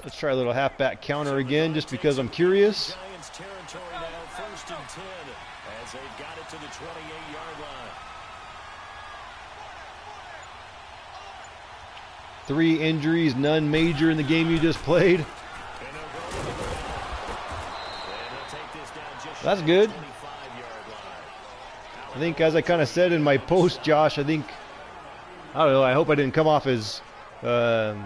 Let's try a little halfback counter again, just because I'm curious. Giants territory now, 1st and 10, as they've got it to the 28-yard line. 3 injuries, none major in the game you just played. That's good. I think, as I kind of said in my post, Josh, I don't know, I hope I didn't come off as a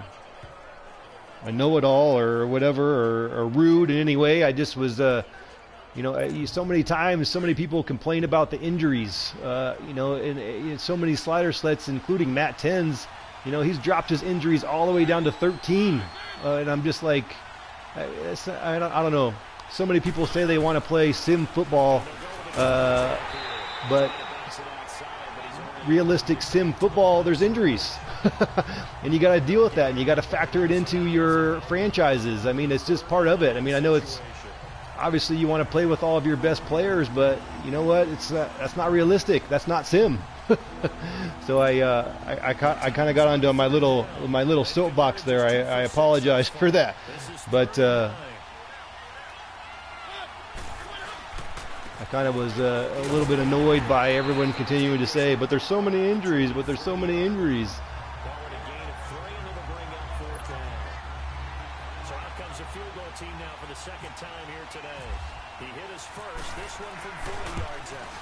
know-it-all or whatever, or rude in any way. I just was, you know, so many times, so many people complain about the injuries, you know, and so many slider sleds, including Matt Tenz, you know, he's dropped his injuries all the way down to 13, and I'm just like, I don't know. So many people say they want to play sim football, but realistic sim football, there's injuries. And you got to deal with that, and you got to factor it into your franchises. I mean, it's just part of it. I mean, I know it's obviously you want to play with all of your best players, but you know what? That's not realistic. That's not sim. So I kind of got onto my little soapbox there. I apologize for that, but I kind of was a little bit annoyed by everyone continuing to say, but there's so many injuries. But there's so many injuries. Team now for the 2nd time here today. He hit his first, this one from 40 yards out.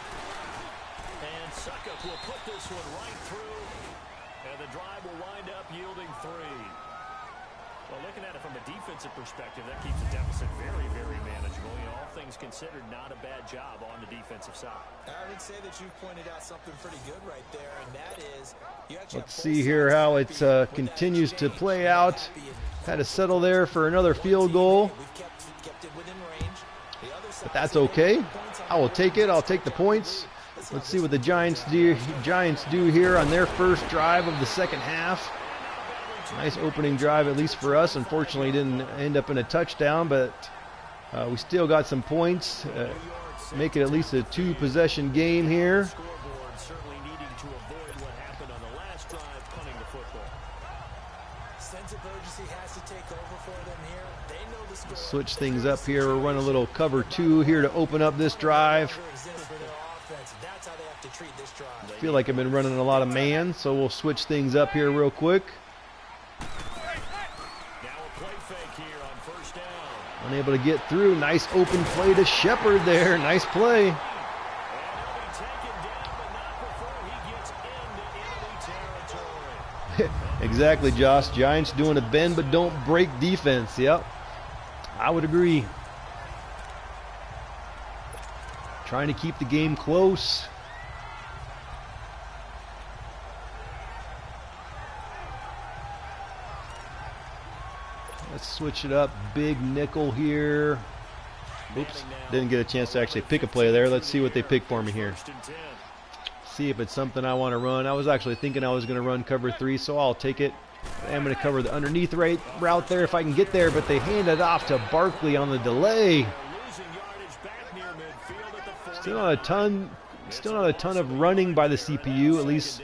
And Suckup will put this one right through, and the drive will wind up yielding 3. Well, looking at it from a defensive perspective, that keeps the deficit very, very manageable. You know, all things considered, not a bad job on the defensive side. I would say that you pointed out something pretty good right there, and that is you actually Let's see here how it continues to play out. Had to settle there for another field goal, but that's okay. I will take it. I'll take the points. Let's see what the Giants do here on their first drive of the 2nd half. Nice opening drive, at least for us. Unfortunately, didn't end up in a touchdown, but we still got some points. Make it at least a 2-possession game here. Switch things up here. We'll run a little cover 2 here to open up this drive. I feel like I've been running a lot of man, so we'll switch things up here real quick. Unable to get through. Nice open play to Shepard there. Nice play. Exactly, Josh. Giants doing a bend but don't break defense. Yep, I would agree. Trying to keep the game close. Let's switch it up. Big nickel here. Oops, didn't get a chance to actually pick a play there. Let's see what they pick for me here. See if it's something I want to run. I was actually thinking I was going to run cover 3, so I'll take it. I'm going to cover the underneath route there if I can get there, but they hand it off to Barkley on the delay. Still not a ton of running by the CPU, at least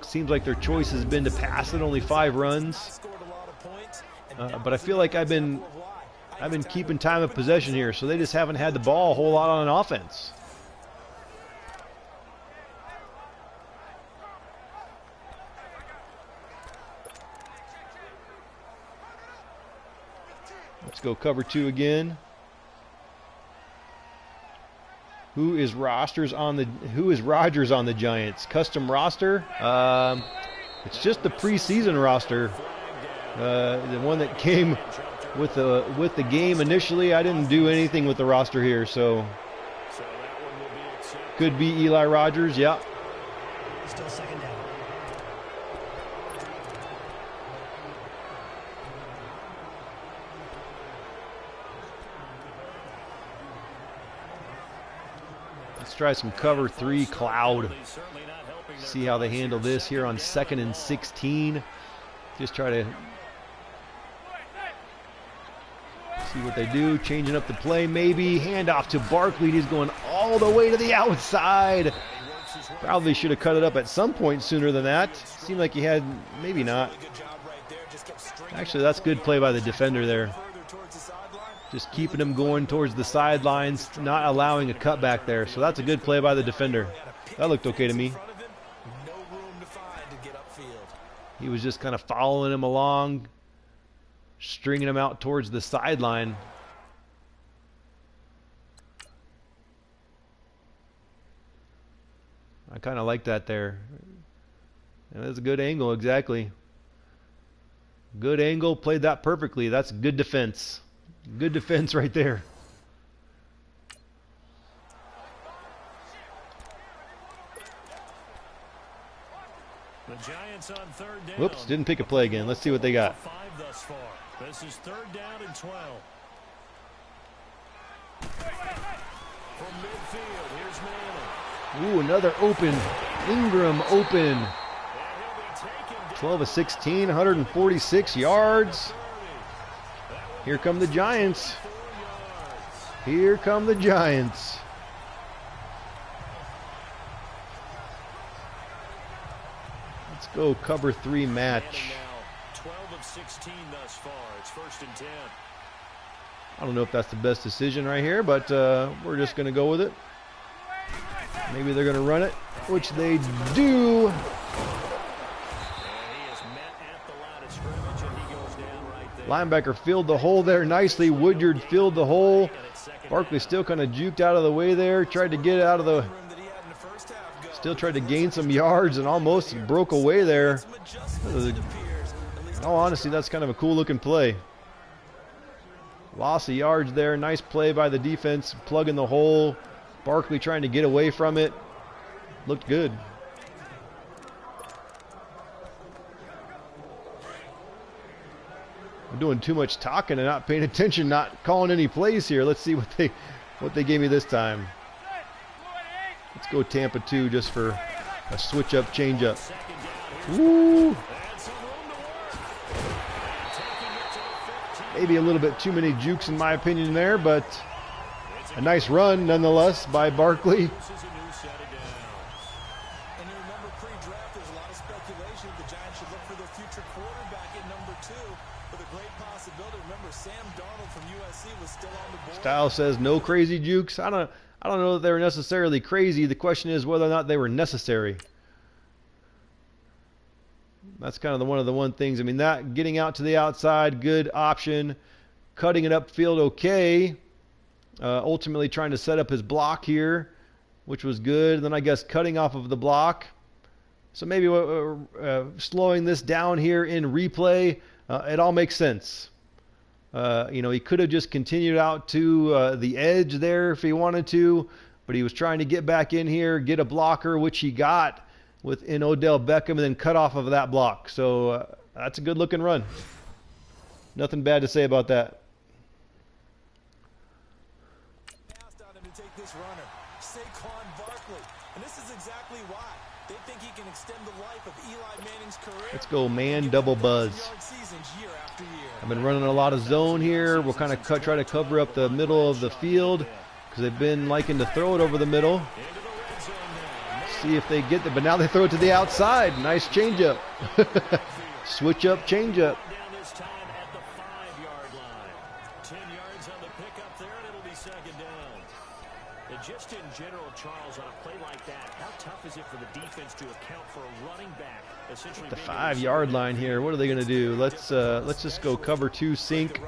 seems like their choice has been to pass it, only 5 runs. But I feel like I've been keeping time of possession here, so they just haven't had the ball a whole lot on offense. Let's go cover 2 again. Who is Rogers on the Giants? Custom roster? It's just the preseason roster. The one that came with the game initially. I didn't do anything with the roster here, so could be Eli Rogers. Yeah. Still second down. Let's try some cover 3 cloud. See how they handle this here on 2nd and 16. Just try to see what they do. Changing up the play, maybe. Handoff to Barkley. He's going all the way to the outside. Probably should have cut it up at some point sooner than that. Seemed like he had, maybe not. Actually, that's good play by the defender there. Just keeping him going towards the sidelines, not allowing a cutback there. So that's a good play by the defender. That looked okay to me. He was just kind of following him along, stringing him out towards the sideline. I kind of like that there. And that's a good angle, exactly. Good angle, played that perfectly. That's good defense. Good defense right there. The Giants on 3rd down. Whoops, didn't pick a play again. Let's see what they got. 5 thus far. This is 3rd down and 12. From midfield, here's Manning. Ooh, another open. Ingram open. 12 of 16, 146 yards. Here come the Giants. Here come the Giants. Let's go cover 3 match. 12 of 16 thus far. It's 1st and 10. I don't know if that's the best decision right here, but we're just going to go with it. Maybe they're going to run it, which they do. Linebacker filled the hole there nicely. Woodyard filled the hole. Barkley still kind of juked out of the way there. Tried to get out of the... Still tried to gain some yards and almost broke away there. In all honesty, that's kind of a cool looking play. Loss of yards there. Nice play by the defense. Plugging the hole. Barkley trying to get away from it. Looked good. I'm doing too much talking and not paying attention, not calling any plays here. Let's see what they gave me this time. Let's go Tampa 2 just for a switch up, change up. Woo! Maybe a little bit too many jukes in my opinion there, but a nice run nonetheless by Barkley. Style says no crazy jukes. I don't know that they were necessarily crazy. The question is whether or not they were necessary. That's kind of one of the things. I mean, that getting out to the outside, good option. Cutting it upfield, okay. Ultimately trying to set up his block here, which was good. Then I guess cutting off of the block. So maybe slowing this down here in replay, it all makes sense. He could have just continued out to the edge there if he wanted to, but he was trying to get back in here, get a blocker, which he got in Odell Beckham, and then cut off of that block. So that's a good looking run. Nothing bad to say about that. Let's go man double buzz. I've been running a lot of zone here. We'll kind of try to cover up the middle of the field because they've been liking to throw it over the middle. see if they get it, but now they throw it to the outside. Nice changeup. Switch up, changeup. Down this time at the 5-yard line. 10 yards on the pickup there, and it'll be second down. And just in general, Charles, on a play like that, how tough is it for the defense to account for a running back? Essentially The 5-yard line here. What are they going to do? Let's just go cover 2 sink.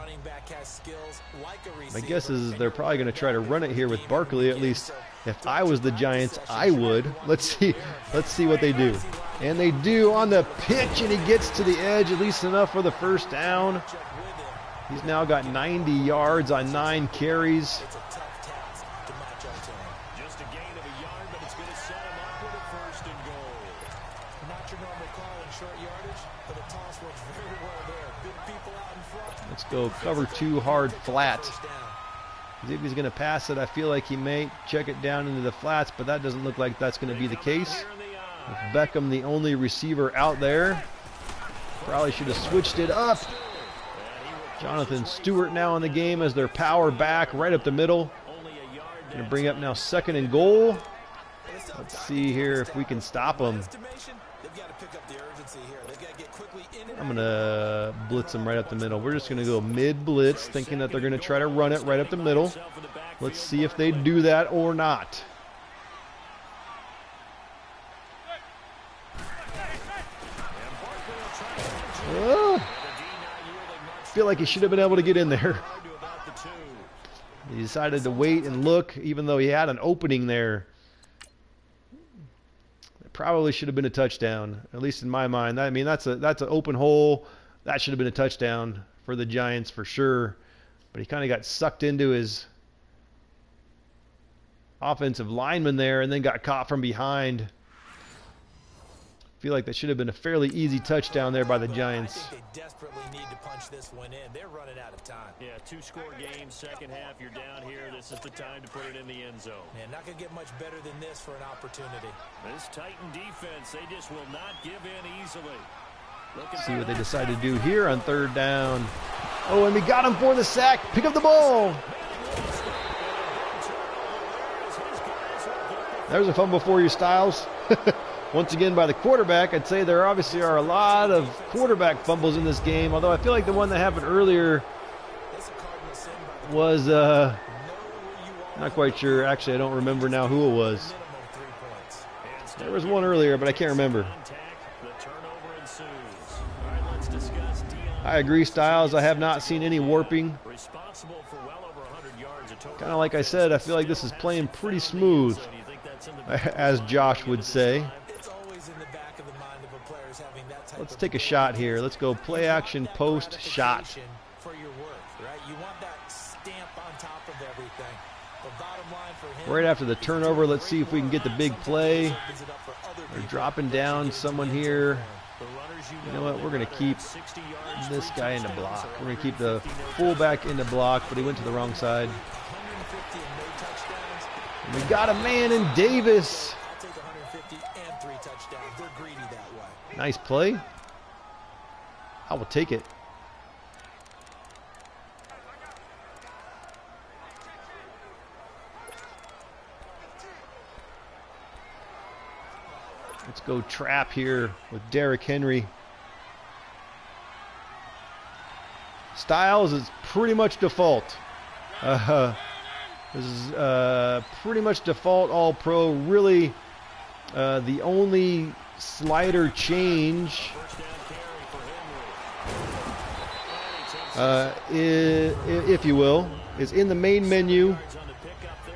My guess is they're probably going to try to run it here with Barkley. At least if I was the Giants, I would. Let's see what they do. And they do on the pitch, and he gets to the edge, at least enough for the first down. He's now got 90 yards on 9 carries. just a gain of a yard, but it's going to set him up with a first and goal. Not your normal call in short yardage, but the toss works very well there. Big people out in front. Let's go cover 2 hard flat. If he's going to pass it, I feel like he may check it down into the flats, but that doesn't look like that's going to be the case. With Beckham the only receiver out there. Probably should have switched it up. Jonathan Stewart now in the game as their power back right up the middle. Going to bring up now 2nd and goal. Let's see here if we can stop them. I'm going to blitz them right up the middle. We're just going to go mid-blitz, thinking that they're going to try to run it right up the middle. Let's see if they do that or not. Oh, feel like he should have been able to get in there. He decided to wait and look, even though he had an opening there. It probably should have been a touchdown, at least in my mind. I mean, that's an open hole. That should have been a touchdown for the Giants for sure. But he kind of got sucked into his offensive lineman there and then got caught from behind. I feel like that should have been a fairly easy touchdown there by the Giants. I think they desperately need to punch this one in. They're running out of time. Yeah, 2-score game, second half, you're down here. This is the time to put it in the end zone. Man, not going to get much better than this for an opportunity. This Titan defense, they just will not give in easily. See what they decide to do here on 3rd down. Oh, and we got him for the sack. Pick up the ball. There's a fumble for you, Styles. Once again by the quarterback. I'd say there obviously are a lot of quarterback fumbles in this game, although I feel like the one that happened earlier was, not quite sure. Actually, I don't remember now who it was. There was one earlier, but I can't remember. I agree, Styles. I have not seen any warping. Kind of like I said, I feel like this is playing pretty smooth, as Josh would say. Let's take a shot here. Let's go play action, post, shot. Right after the turnover, let's see if we can get the big play. They're dropping down someone here. You know what? We're going to keep this guy in the block. We're going to keep the fullback in the block, but he went to the wrong side. And we got a man in Davis. Nice play. I will take it. Let's go trap here with Derrick Henry. Styles is pretty much default. This is pretty much default all-pro. Really, the only slider change if you will, is in the main menu.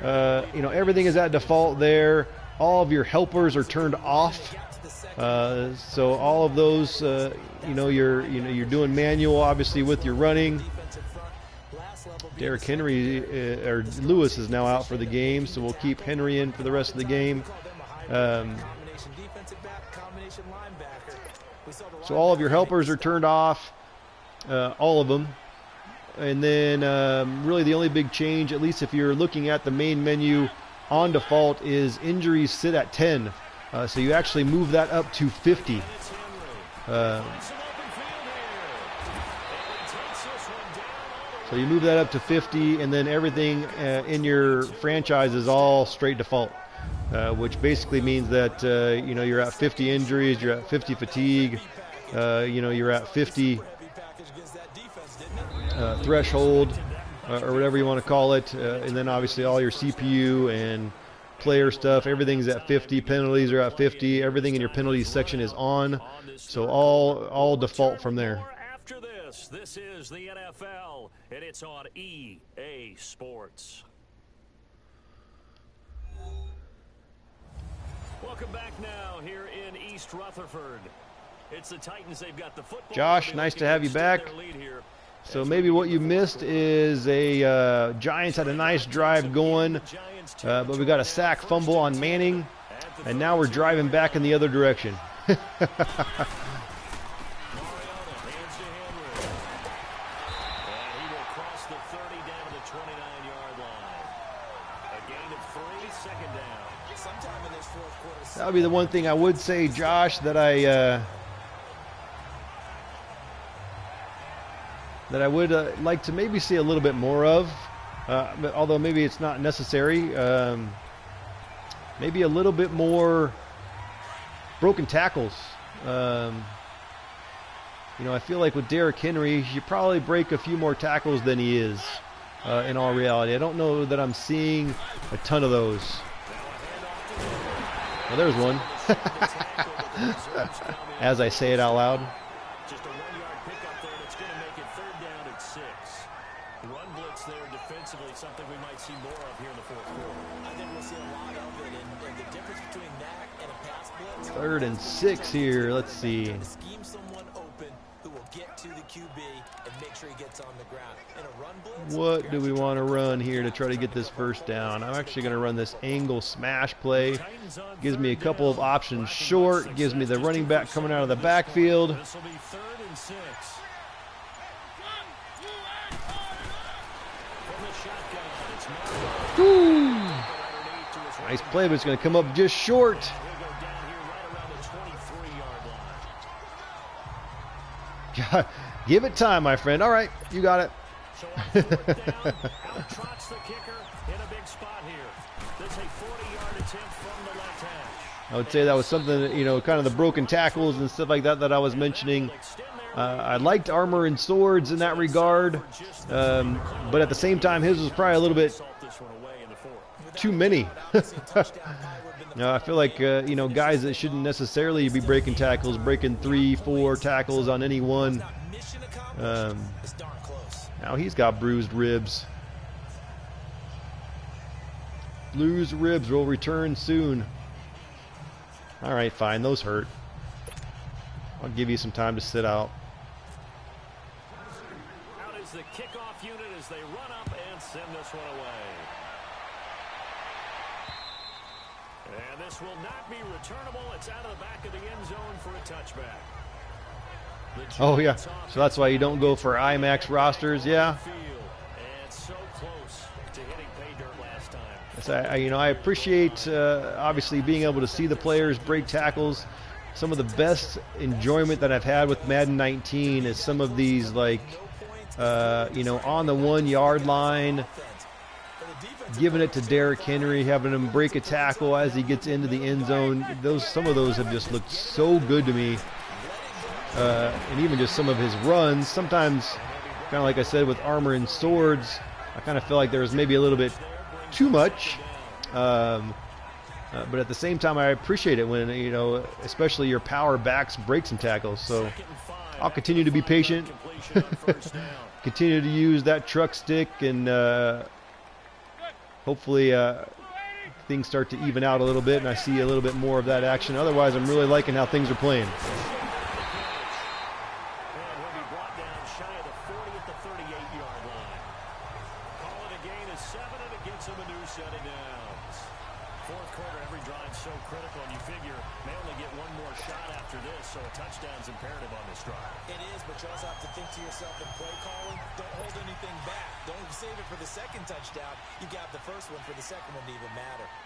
You know, everything is at default there. All of your helpers are turned off. So all of those, you know, you're doing manual obviously with your running. Derrick Henry or Lewis is now out for the game, so we'll keep Henry in for the rest of the game. So all of your helpers are turned off, all of them. And then really the only big change, at least if you're looking at the main menu on default, is injuries sit at 10. So you actually move that up to 50. So you move that up to 50, and then everything in your franchise is all straight default. which basically means that you know, you're at 50 injuries, you're at 50 fatigue, you know, you're at 50 threshold, or whatever you want to call it, and then obviously all your CPU and player stuff, everything's at 50. Penalties are at 50. Everything in your penalties section is on, so all default from there. After this is the NFL, and it's on EA Sports. Welcome back now here in East Rutherford. It's the Titans. They've got the football. Josh, nice to have you back. So maybe what you missed is a Giants had a nice drive going, but we got a sack fumble on Manning, and now we're driving back in the other direction. That would be the one thing I would say, Josh, that I would like to maybe see a little bit more of, although maybe it's not necessary. Maybe a little bit more broken tackles. You know, I feel like with Derrick Henry, he should probably break a few more tackles than he is, in all reality. I don't know that I'm seeing a ton of those. Well, there's one. As I say it out loud. Just a 1-yard pickup there that's going to make it 3rd down and 6. Run blitz there defensively, something we might see more of here in the 4th quarter. I think we'll see a lot of it, and the difference between that and a pass blitz. 3rd and 6 here. Let's see. Scheme someone open who will get to the QB and make sure he gets on the ground. In a run blitz, What do we want to run here to try to get this first down? I'm actually going to run this angle smash play. Gives me a couple of options short. Gives me the running back coming out of the backfield. This will be 3rd and 6. From the shotgun, it's Woo. Nice play, but it's going to come up just short. He'll go down here right around the 23-yard line. God, give it time, my friend. All right, you got it. So on 4th down, out trots the kicker in a big spot here. That's a 40-yard attempt from the left hash. I would say that was something that, you know, kind of the broken tackles and stuff like that that I was mentioning. I liked Armor and Swords in that regard, but at the same time, his was probably a little bit too many. I feel like, you know, guys that shouldn't necessarily be breaking tackles, breaking 3-4 tackles on any one. Now he's got bruised ribs. Bruised ribs will return soon. All right, fine. Those hurt. I'll give you some time to sit out. Out is the kickoff unit as they run up and send this one away. And this will not be returnable. It's out of the back of the end zone for a touchback. Oh, yeah. So that's why you don't go for IMAX rosters, yeah. And so close to hitting pay dirt last time. Yes, you know, I appreciate, obviously, being able to see the players break tackles. Some of the best enjoyment that I've had with Madden 19 is some of these, like, you know, on the 1-yard line, giving it to Derrick Henry, having him break a tackle as he gets into the end zone. Some of those have just looked so good to me. And even just some of his runs. Sometimes, kind of like I said with Armor and Swords, I kind of feel like there was maybe a little bit too much. But at the same time, I appreciate it when, you know, especially your power backs break some tackles. So I'll continue to be patient, continue to use that truck stick, and hopefully things start to even out a little bit and I see a little bit more of that action. Otherwise, I'm really liking how things are playing.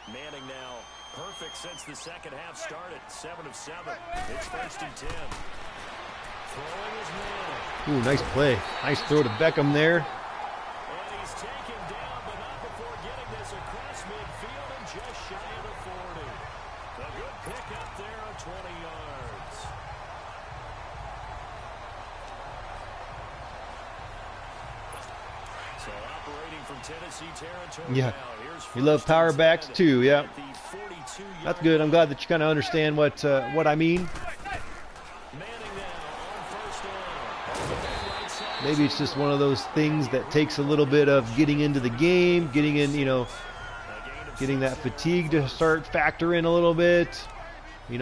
Manning now perfect since the second half started. 7 of 7. It's 1st and 10. Throwing is Manning. Ooh, nice play. Nice throw to Beckham there. And he's taken down, but not before getting this across midfield and just shy of the 40. So operating from Tennessee territory Yeah. now. Here's We love first power and backs 10 too, yeah. at the 42-yard That's good. I'm glad that you kind of understand what I mean. Manning now on first down. Right side. Maybe it's just one of those things that takes a little bit of getting into the game, getting in, getting that fatigue to start factor in a little bit.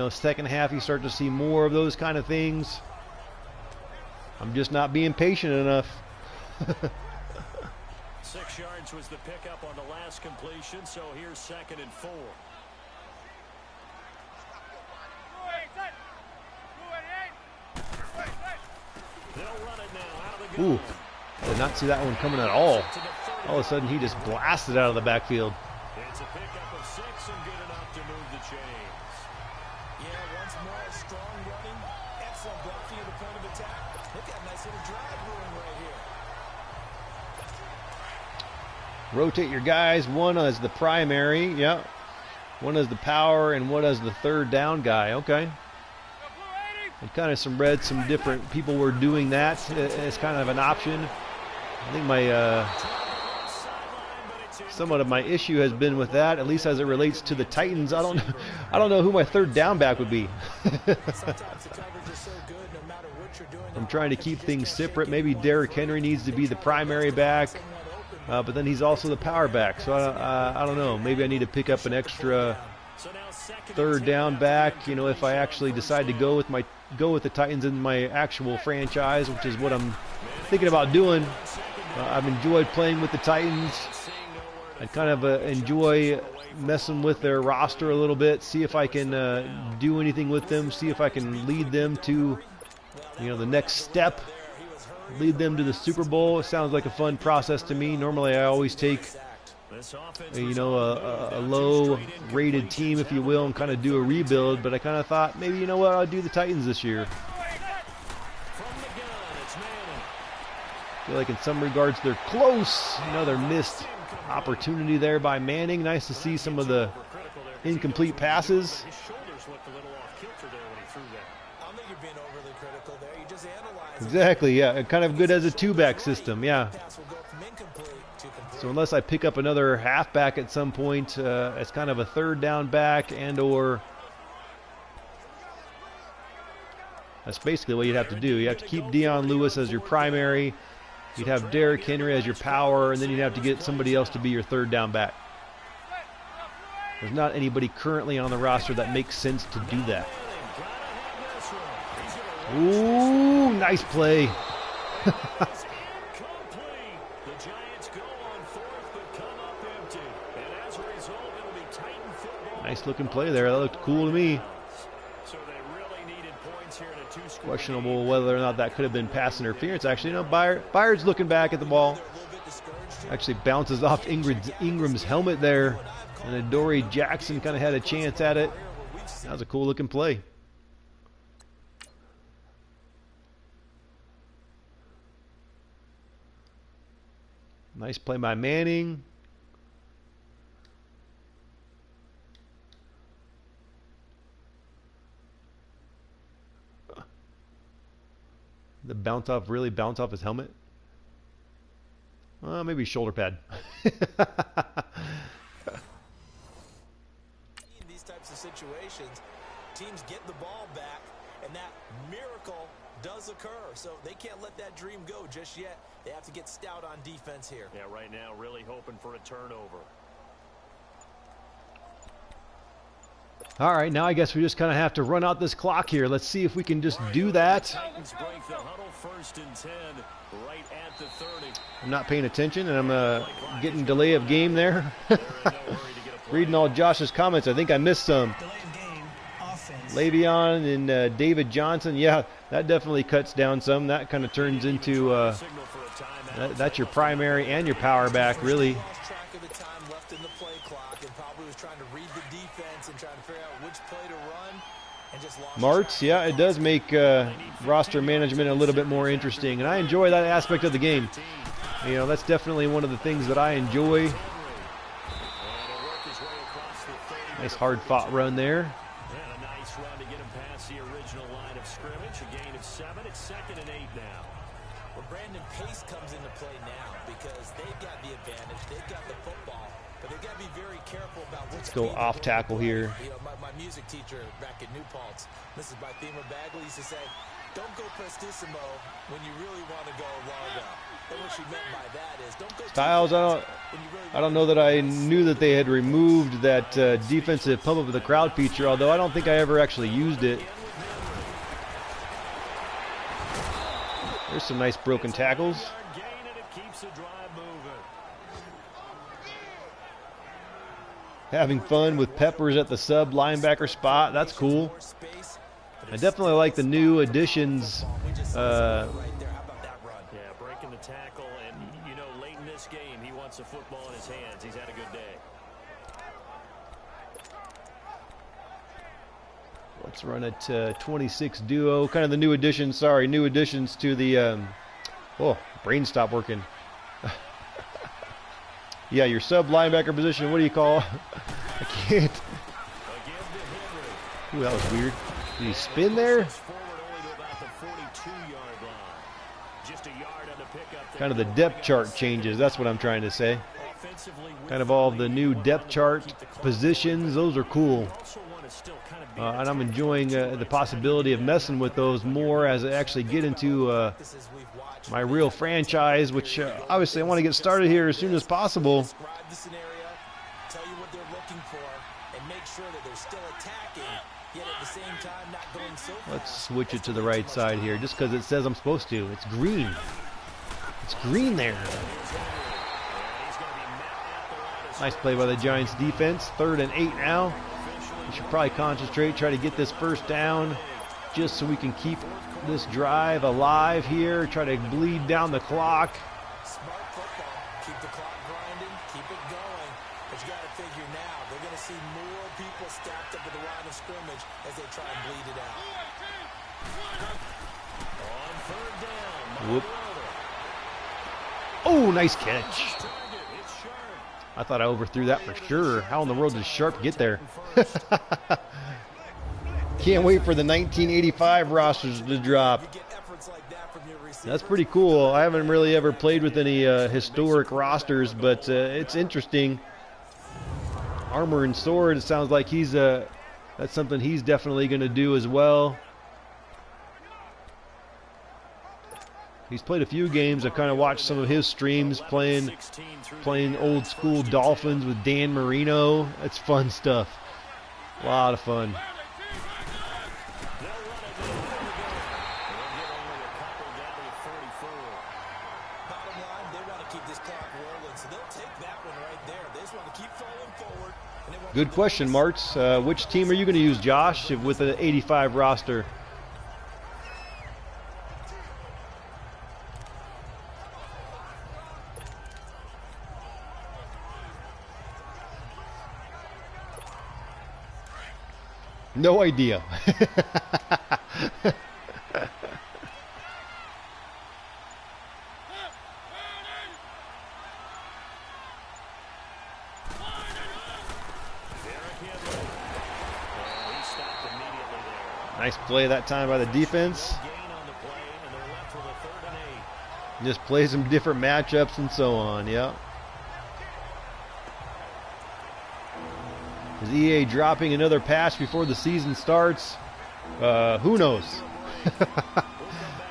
Second half you start to see more of those kind of things. I'm just not being patient enough. 6 yards was the pickup on the last completion, so here's 2nd and 4. They'll run it now out of the gun. Ooh, I did not see that one coming at all. All of a sudden he just blasted out of the backfield. It's a pickup of 6 and good enough to move the chains. Yeah, once more, strong running, excellent blocking at the point of attack. Look at a nice little drive brewing right here. Rotate your guys. One as the primary, yeah. One as the power, and one as the third down guy. Okay. And kind of some different people were doing that as kind of an option. I think my somewhat of my issue has been with that, at least as it relates to the Titans. I don't know who my third down back would be. I'm trying to keep things separate. Maybe Derrick Henry needs to be the primary back, but then he's also the power back. So I don't know. Maybe I need to pick up an extra third down back. If I actually decide to go with the Titans in my actual franchise, which is what I'm thinking about doing. I've enjoyed playing with the Titans. I kind of enjoy messing with their roster a little bit, see if I can do anything with them, see if I can lead them to, the next step, lead them to the Super Bowl. It sounds like a fun process to me. Normally I always take, a low-rated team, if you will, and kind of do a rebuild, but I kind of thought, maybe, I'll do the Titans this year. I feel like in some regards they're close. Another missed opportunity there by Manning. Nice to see some of the incomplete passes. Exactly, yeah. Kind of good as a two-back system, yeah. So unless I pick up another halfback at some point as kind of a third down back and/or that's basically what you'd have to do. You have to keep Dion Lewis as your primary. You'd have Derrick Henry as your power, and then you'd have to get somebody else to be your third down back. There's not anybody currently on the roster that makes sense to do that. Ooh, nice play. Nice looking play there. That looked cool to me. Questionable whether or not that could have been pass interference. Actually, Byard's looking back at the ball. Actually bounces off Ingram's helmet there. And Adoree Jackson kind of had a chance at it. That was a cool looking play. Nice play by Manning. The bounce off, really bounce off his helmet? Maybe shoulder pad. In these types of situations, teams get the ball back, and that miracle does occur. So they can't let that dream go just yet. They have to get stout on defense here. Yeah, right now, really hoping for a turnover. All right, now I guess we just kind of have to run out this clock here. Let's see if we can just do that. Titans break the huddle, 1st and 10, right at the 30. I'm not paying attention, and I'm getting delay of game there. Reading all Josh's comments, I think I missed some. Le'Veon and David Johnson, yeah, that definitely cuts down some. That kind of turns into that's your primary and your power back, really. Martz, yeah, it does make roster management a little bit more interesting, and I enjoy that aspect of the game. That's definitely one of the things that I enjoy. Nice hard-fought run there. And a nice run to get him past the original line of scrimmage. A gain of 7. It's 2nd and 8 now. Well, Brandon, pace comes into play now because they've got the advantage. They've got the football, but they've got to be very careful about which. Let's go off tackle here. You know, my music teacher back at New Paltz, Mrs. Bythema Bagley, used to say, "Don't go prestissimo when you really want to go largo." And what she meant by that is, don't go. Styles, I don't know that I knew that they had removed that defensive pump up of the crowd feature, although I don't think I ever actually used it. There's some nice broken tackles. Having fun with Peppers at the sub linebacker spot. That's cool. I definitely like the new additions. Breaking the tackle, and you know, late in this game, he wants the football in his hands. He's had a good day. Let's run it 26 duo, kind of the new additions. Sorry, new additions to the. Oh, brain stopped working. Yeah, your sub linebacker position. What do you call? I can't. Ooh, that was weird. Did he spin there? Kind of the depth chart changes. That's what I'm trying to say. Kind of all the new depth chart positions. Those are cool. And I'm enjoying the possibility of messing with those more as I actually get into my real franchise, which obviously I want to get started here as soon as possible. Let's switch it to the right side here just because it says I'm supposed to. It's green. It's green there. Nice play by the Giants defense. 3rd and 8 now. We should probably concentrate, try to get this first down just so we can keep this drive alive here. Try to bleed down the clock. Smart football. Keep the clock grinding. Keep it going. But you got to figure now, they're going to see more people stacked up at the line of scrimmage as they try and bleed it out. On 3rd down. Whoop. Oh, nice catch. I thought I overthrew that for sure. How in the world did Sharp get there? Can't wait for the 1985 rosters to drop. That's pretty cool. I haven't really ever played with any historic rosters, but it's interesting. Armor and sword, it sounds like that's something he's definitely going to do as well. He's played a few games. I've kind of watched some of his streams playing old school Dolphins with Dan Marino. It's fun stuff. A lot of fun. Good question, Martz. Which team are you going to use, Josh, with an 85 roster? No idea. Nice play that time by the defense. Just play some different matchups and so on, yeah. Is EA dropping another patch before the season starts? Who knows?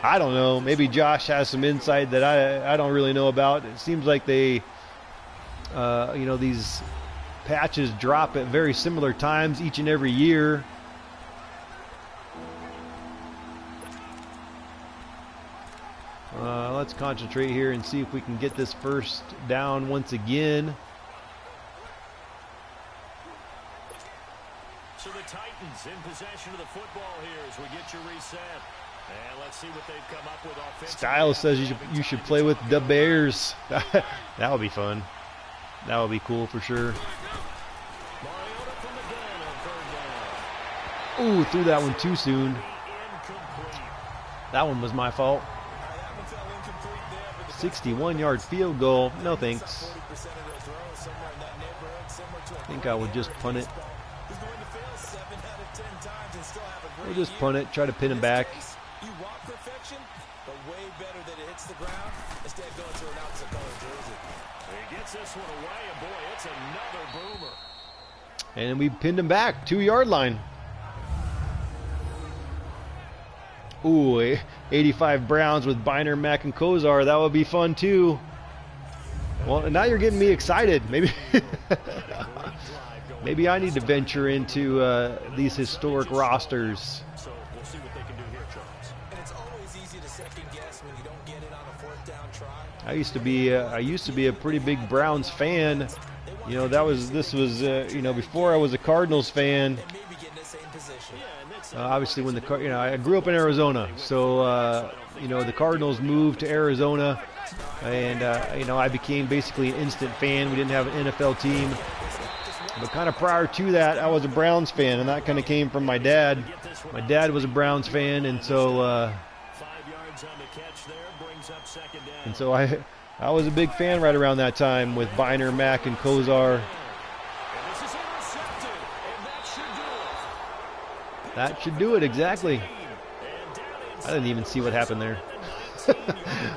I don't know. Maybe Josh has some insight that I don't really know about. It seems like they, these patches drop at very similar times each and every year. Let's concentrate here and see if we can get this first down once again. So the Titans in possession of the football here as we get your reset. And let's see what they've come up with offensively. Styles says you should play with the Bears. That would be fun. That would be cool for sure. Ooh, threw that one too soon. That one was my fault. 61-yard field goal. No thanks. I think I would just punt it. We'll just punt it, try to pin him back. but way better that it hits the ground instead of going to an opposite color jersey. He gets this one away, and boy, it's another boomer. And we pinned him back, 2-yard line. Ooh, 85 Browns with Biner, Mack, and Kozar. That would be fun too. Well, now you're getting me excited. Maybe, maybe I need to venture into these historic rosters. So we'll see what they can do here, Charles. And it's always easy to second guess when you don't get it on a fourth down try. I used to be a pretty big Browns fan. You know, this was you know, before I was a Cardinals fan. And maybe get in the same position. Obviously, when I grew up in Arizona, so you know, the Cardinals moved to Arizona, and you know, I became basically an instant fan. We didn't have an NFL team, but kind of prior to that, I was a Browns fan, and that kind of came from my dad. My dad was a Browns fan, and so 5 yards on the catch there, brings up second down. and so I was a big fan right around that time with Biner, Mack, and Kozar. And this is intercepted, and that should do it. That should do it, exactly. And down I didn't even see what happened there.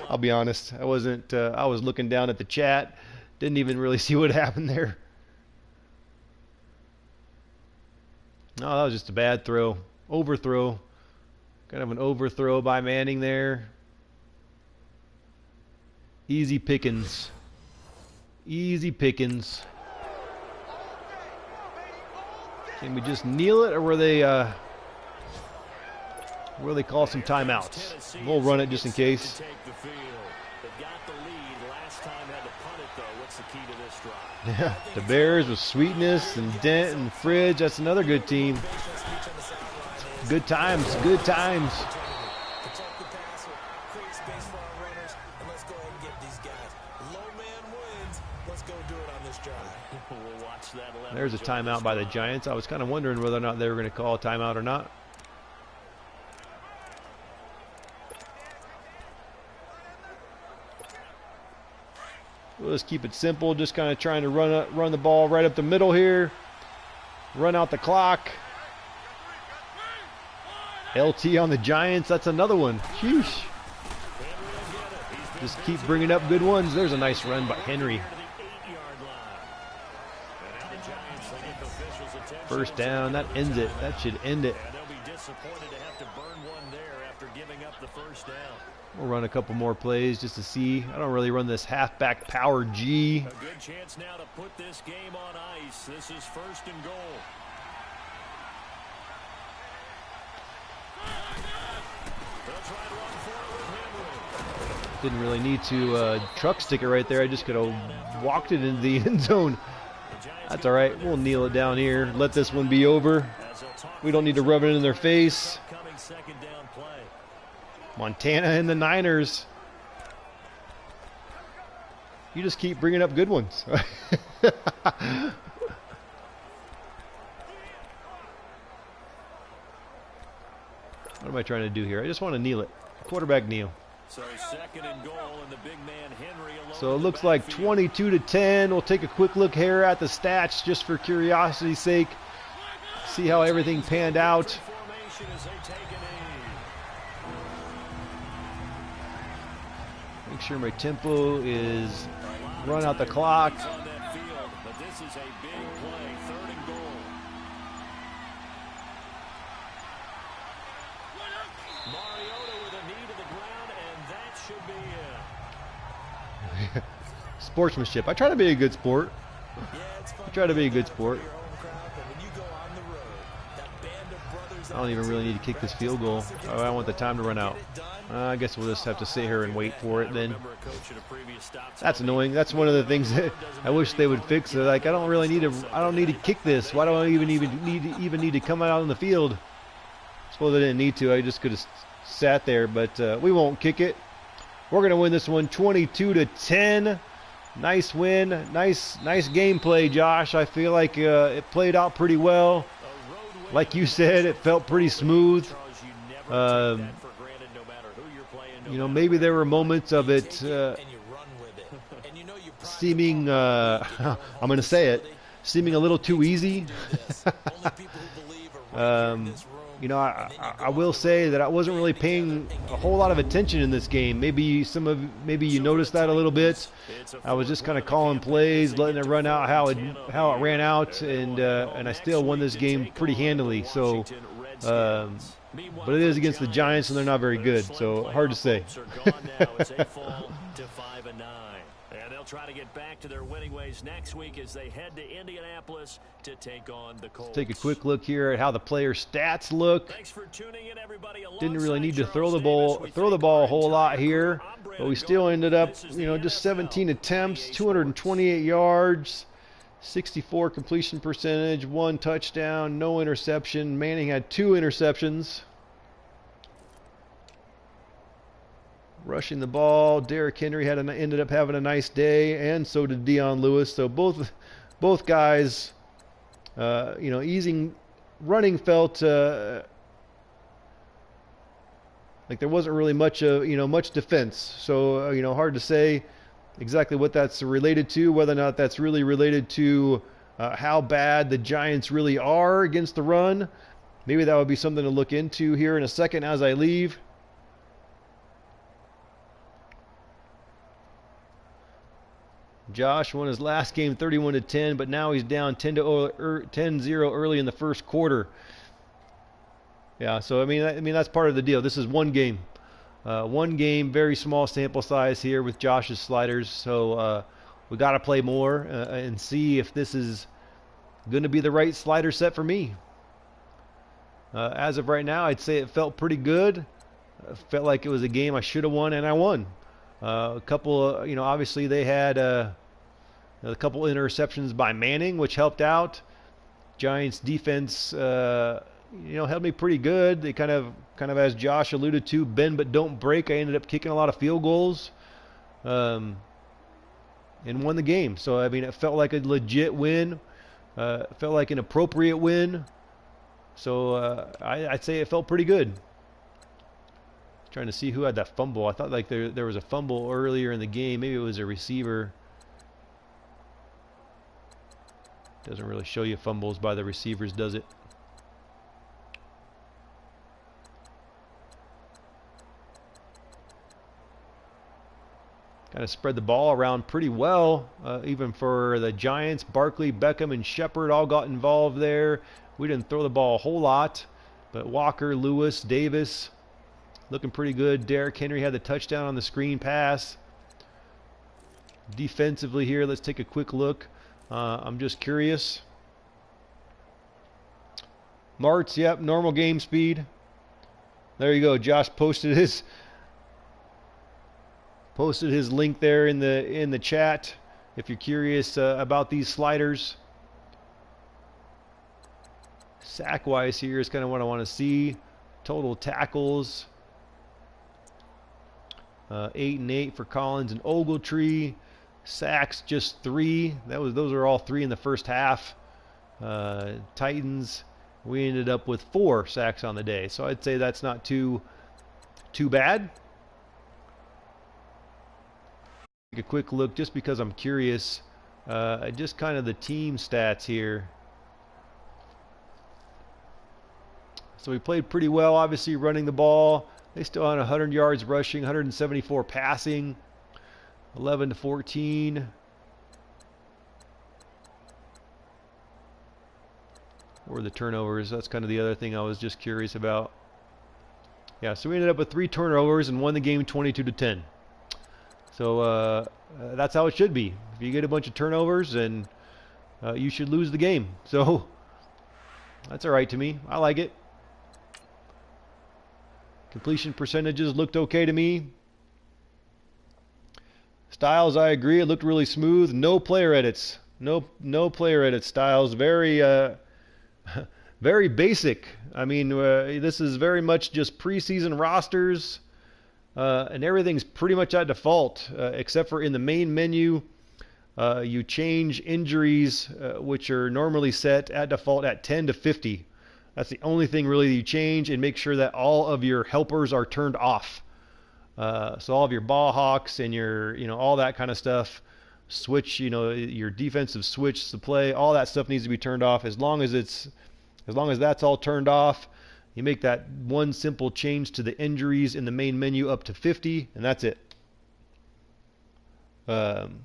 I'll be honest. I wasn't. I was looking down at the chat. Didn't even really see what happened there. No, that was just a bad throw. Overthrow. Kind of an overthrow by Manning there. Easy pickings. Easy pickings. Can we just kneel it, or were they call some timeouts? We'll run it just in case. Yeah, the Bears with Sweetness and Dent and Fridge. That's another good team. Good times, good times. Protect the passer, create space for our runners, and let's go ahead and get these guys. Low man wins. Let's go do it on this drive. We'll watch that. There's a timeout by the Giants. I was kind of wondering whether or not they were going to call a timeout or not. We'll just keep it simple, just kind of trying to run the ball right up the middle here. Run out the clock. LT on the Giants, that's another one. Sheesh. Just keep bringing up good ones. There's a nice run by Henry. First down, that ends it. That should end it. They'll be disappointed to have to burn one there after giving up the first down. We'll run a couple more plays just to see. I don't really run this halfback power G. A good chance now to put this game on ice. This is first and goal. They'll try to run for it with Henry. Didn't really need to truck stick it right there. I just could have walked it into the end zone. That's all right. We'll kneel it down here. Let this one be over. We don't need to rub it in their face. Second down play. Montana and the Niners. You just keep bringing up good ones. What am I trying to do here? I just want to kneel it. Quarterback kneel. So second and goal, and the big man Henry alone. So it looks like 22-10. We'll take a quick look here at the stats just for curiosity's sake. See how everything panned out. Formation as they take an Make sure my tempo is run out the clock. on that field, but this is a big play, third and goal. Mariota with a knee to the ground, and that should be it. Sportsmanship. I try to be a good sport. Yeah, it's fun. I try to be a good sport. Your home crowd, but when you go on the road, that band of brothers I don't even really need to kick this field goal. I want the time to run out. I guess we'll just have to sit here and wait for it then. Remember a coach at a previous stop. That's annoying. That's one of the things that I wish they would fix. Like, I don't really need to. I don't need to kick this. Why do I even need to come out on the field? I suppose I didn't need to. I just could have sat there. But we won't kick it. We're gonna win this one, 22-10. Nice win. Nice gameplay, Josh. I feel like it played out pretty well. Like you said, it felt pretty smooth. You know, maybe there were moments of it seeming, I'm going to say it, seeming a little too easy. you know, I will say that I wasn't really paying a whole lot of attention in this game. Maybe you noticed that a little bit. I was just kind of calling plays, letting it run out how it ran out, and I still won this game pretty handily. So, but it is against the Giants, and they're not very good. So hard to say. And they'll try to get back to their winning ways next week as they head to Indianapolis to take on the Colts. Let's take a quick look here at how the player stats look. Thanks for tuning in, everybody. Didn't really need to throw the ball a whole lot here, but we still ended up, you know, just 17 attempts, 228 yards, 64 completion percentage, 1 touchdown, no interception. Manning had 2 interceptions. Rushing the ball, Derrick Henry ended up having a nice day, and so did Dion Lewis. So both guys, you know, running felt like there wasn't really much defense. So you know, hard to say exactly what that's related to, whether or not that's really related to how bad the Giants really are against the run. Maybe that would be something to look into here in a second as I leave. Josh won his last game 31-10, but now he's down 10-0 early in the first quarter. Yeah, so I mean that's part of the deal. This is one game. One game, very small sample size here with Josh's sliders. So we got to play more and see if this is going to be the right slider set for me. As of right now, I'd say it felt pretty good. Felt like it was a game I should have won, and I won. A couple, you know, obviously they had a couple interceptions by Manning, which helped out. Giants defense, you know, held me pretty good. They kind of as Josh alluded to, bend but don't break. I ended up kicking a lot of field goals, and won the game. So I mean, it felt like a legit win. It felt like an appropriate win. So I'd say it felt pretty good. Trying to see who had that fumble. I thought like there was a fumble earlier in the game. Maybe it was a receiver. Doesn't really show you fumbles by the receivers, does it? Kind of spread the ball around pretty well, even for the Giants. Barkley, Beckham, and Shepard all got involved there. We didn't throw the ball a whole lot, but Walker, Lewis, Davis, looking pretty good. Derrick Henry had the touchdown on the screen pass. Defensively here, let's take a quick look. I'm just curious. Martz, yep, normal game speed. There you go. Josh posted his link there in the chat if you're curious about these sliders. Sack-wise here is kind of what I want to see. Total tackles. 8 and 8 for Collins and Ogletree. Sacks just 3. Those are all 3 in the first half. Titans, we ended up with 4 sacks on the day, so I'd say that's not too bad. Take a quick look just because I'm curious. Just kind of the team stats here. So we played pretty well, obviously running the ball. They still had 100 yards rushing, 174 passing, 11-14. Or the turnovers. That's kind of the other thing I was just curious about. Yeah, so we ended up with 3 turnovers and won the game 22-10. So that's how it should be. If you get a bunch of turnovers, and you should lose the game. So that's all right to me. I like it. Completion percentages looked okay to me. Styles, I agree. It looked really smooth. No player edits. No player edits. Styles, very very basic. I mean, this is very much just preseason rosters, and everything's pretty much at default, except for in the main menu. You change injuries, which are normally set at default at 10 to 50. That's the only thing really that you change, and make sure that all of your helpers are turned off. So all of your ball hawks and your, all that kind of stuff, switch, your defensive switch to play, all that stuff needs to be turned off. As long as that's all turned off, You make that one simple change to the injuries in the main menu up to 50, and that's it. And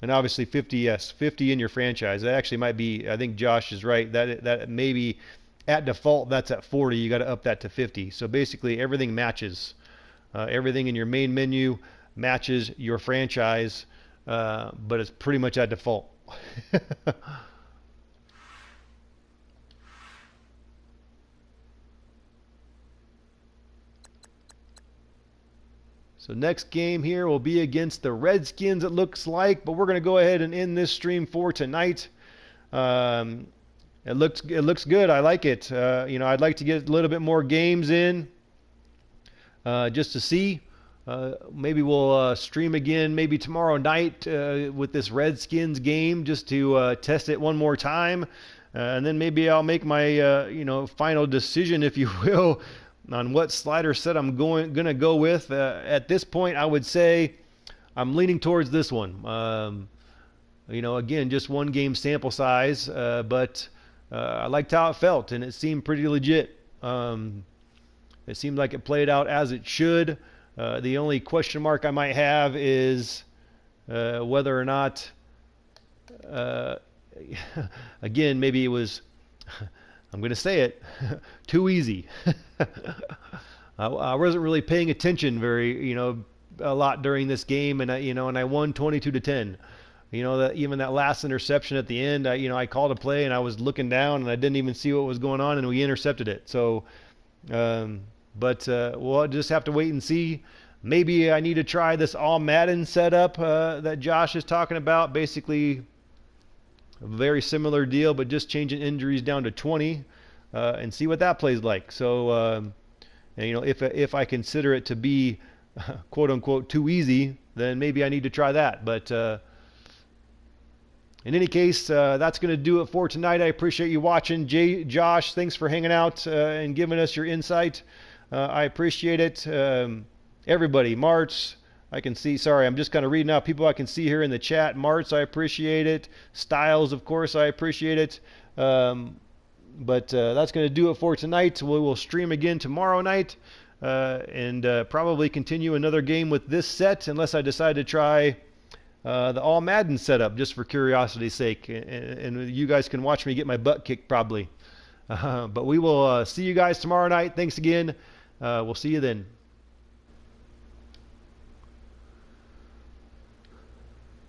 obviously 50, yes, 50 in your franchise. That actually might be, I think Josh is right, that maybe at default that's at 40. You got to up that to 50. So basically everything matches. Everything in your main menu matches your franchise, but it's pretty much at default. So next game here will be against the Redskins, it looks like, but we're going to go ahead and end this stream for tonight. It looks good. I like it. I'd like to get a little bit more games in just to see. Maybe we'll stream again maybe tomorrow night with this Redskins game just to test it one more time. And then maybe I'll make my final decision, if you will, on what slider set I'm going to go with. At this point, I would say I'm leaning towards this one. Again, just one game sample size, but I liked how it felt, and it seemed pretty legit. It seemed like it played out as it should. The only question mark I might have is whether or not, again, maybe it was, I'm going to say it, too easy. I wasn't really paying attention a lot during this game, and I won 22-10. Even that last interception at the end, I called a play and I was looking down and I didn't even see what was going on, and we intercepted it. So, but we'll just have to wait and see. Maybe I need to try this all Madden setup that Josh is talking about. Basically, a very similar deal, but just changing injuries down to 20 and see what that plays like. So, if I consider it to be quote unquote too easy, then maybe I need to try that. But in any case, that's going to do it for tonight. I appreciate you watching. Josh, thanks for hanging out and giving us your insight. I appreciate it. Everybody, Martz, I can see, sorry, I'm just kind of reading out people I can see here in the chat. Martz, I appreciate it. Styles, of course, I appreciate it. But that's going to do it for tonight. We will stream again tomorrow night and probably continue another game with this set unless I decide to try the all Madden setup just for curiosity's sake. And you guys can watch me get my butt kicked probably. But we will see you guys tomorrow night. Thanks again. We'll see you then.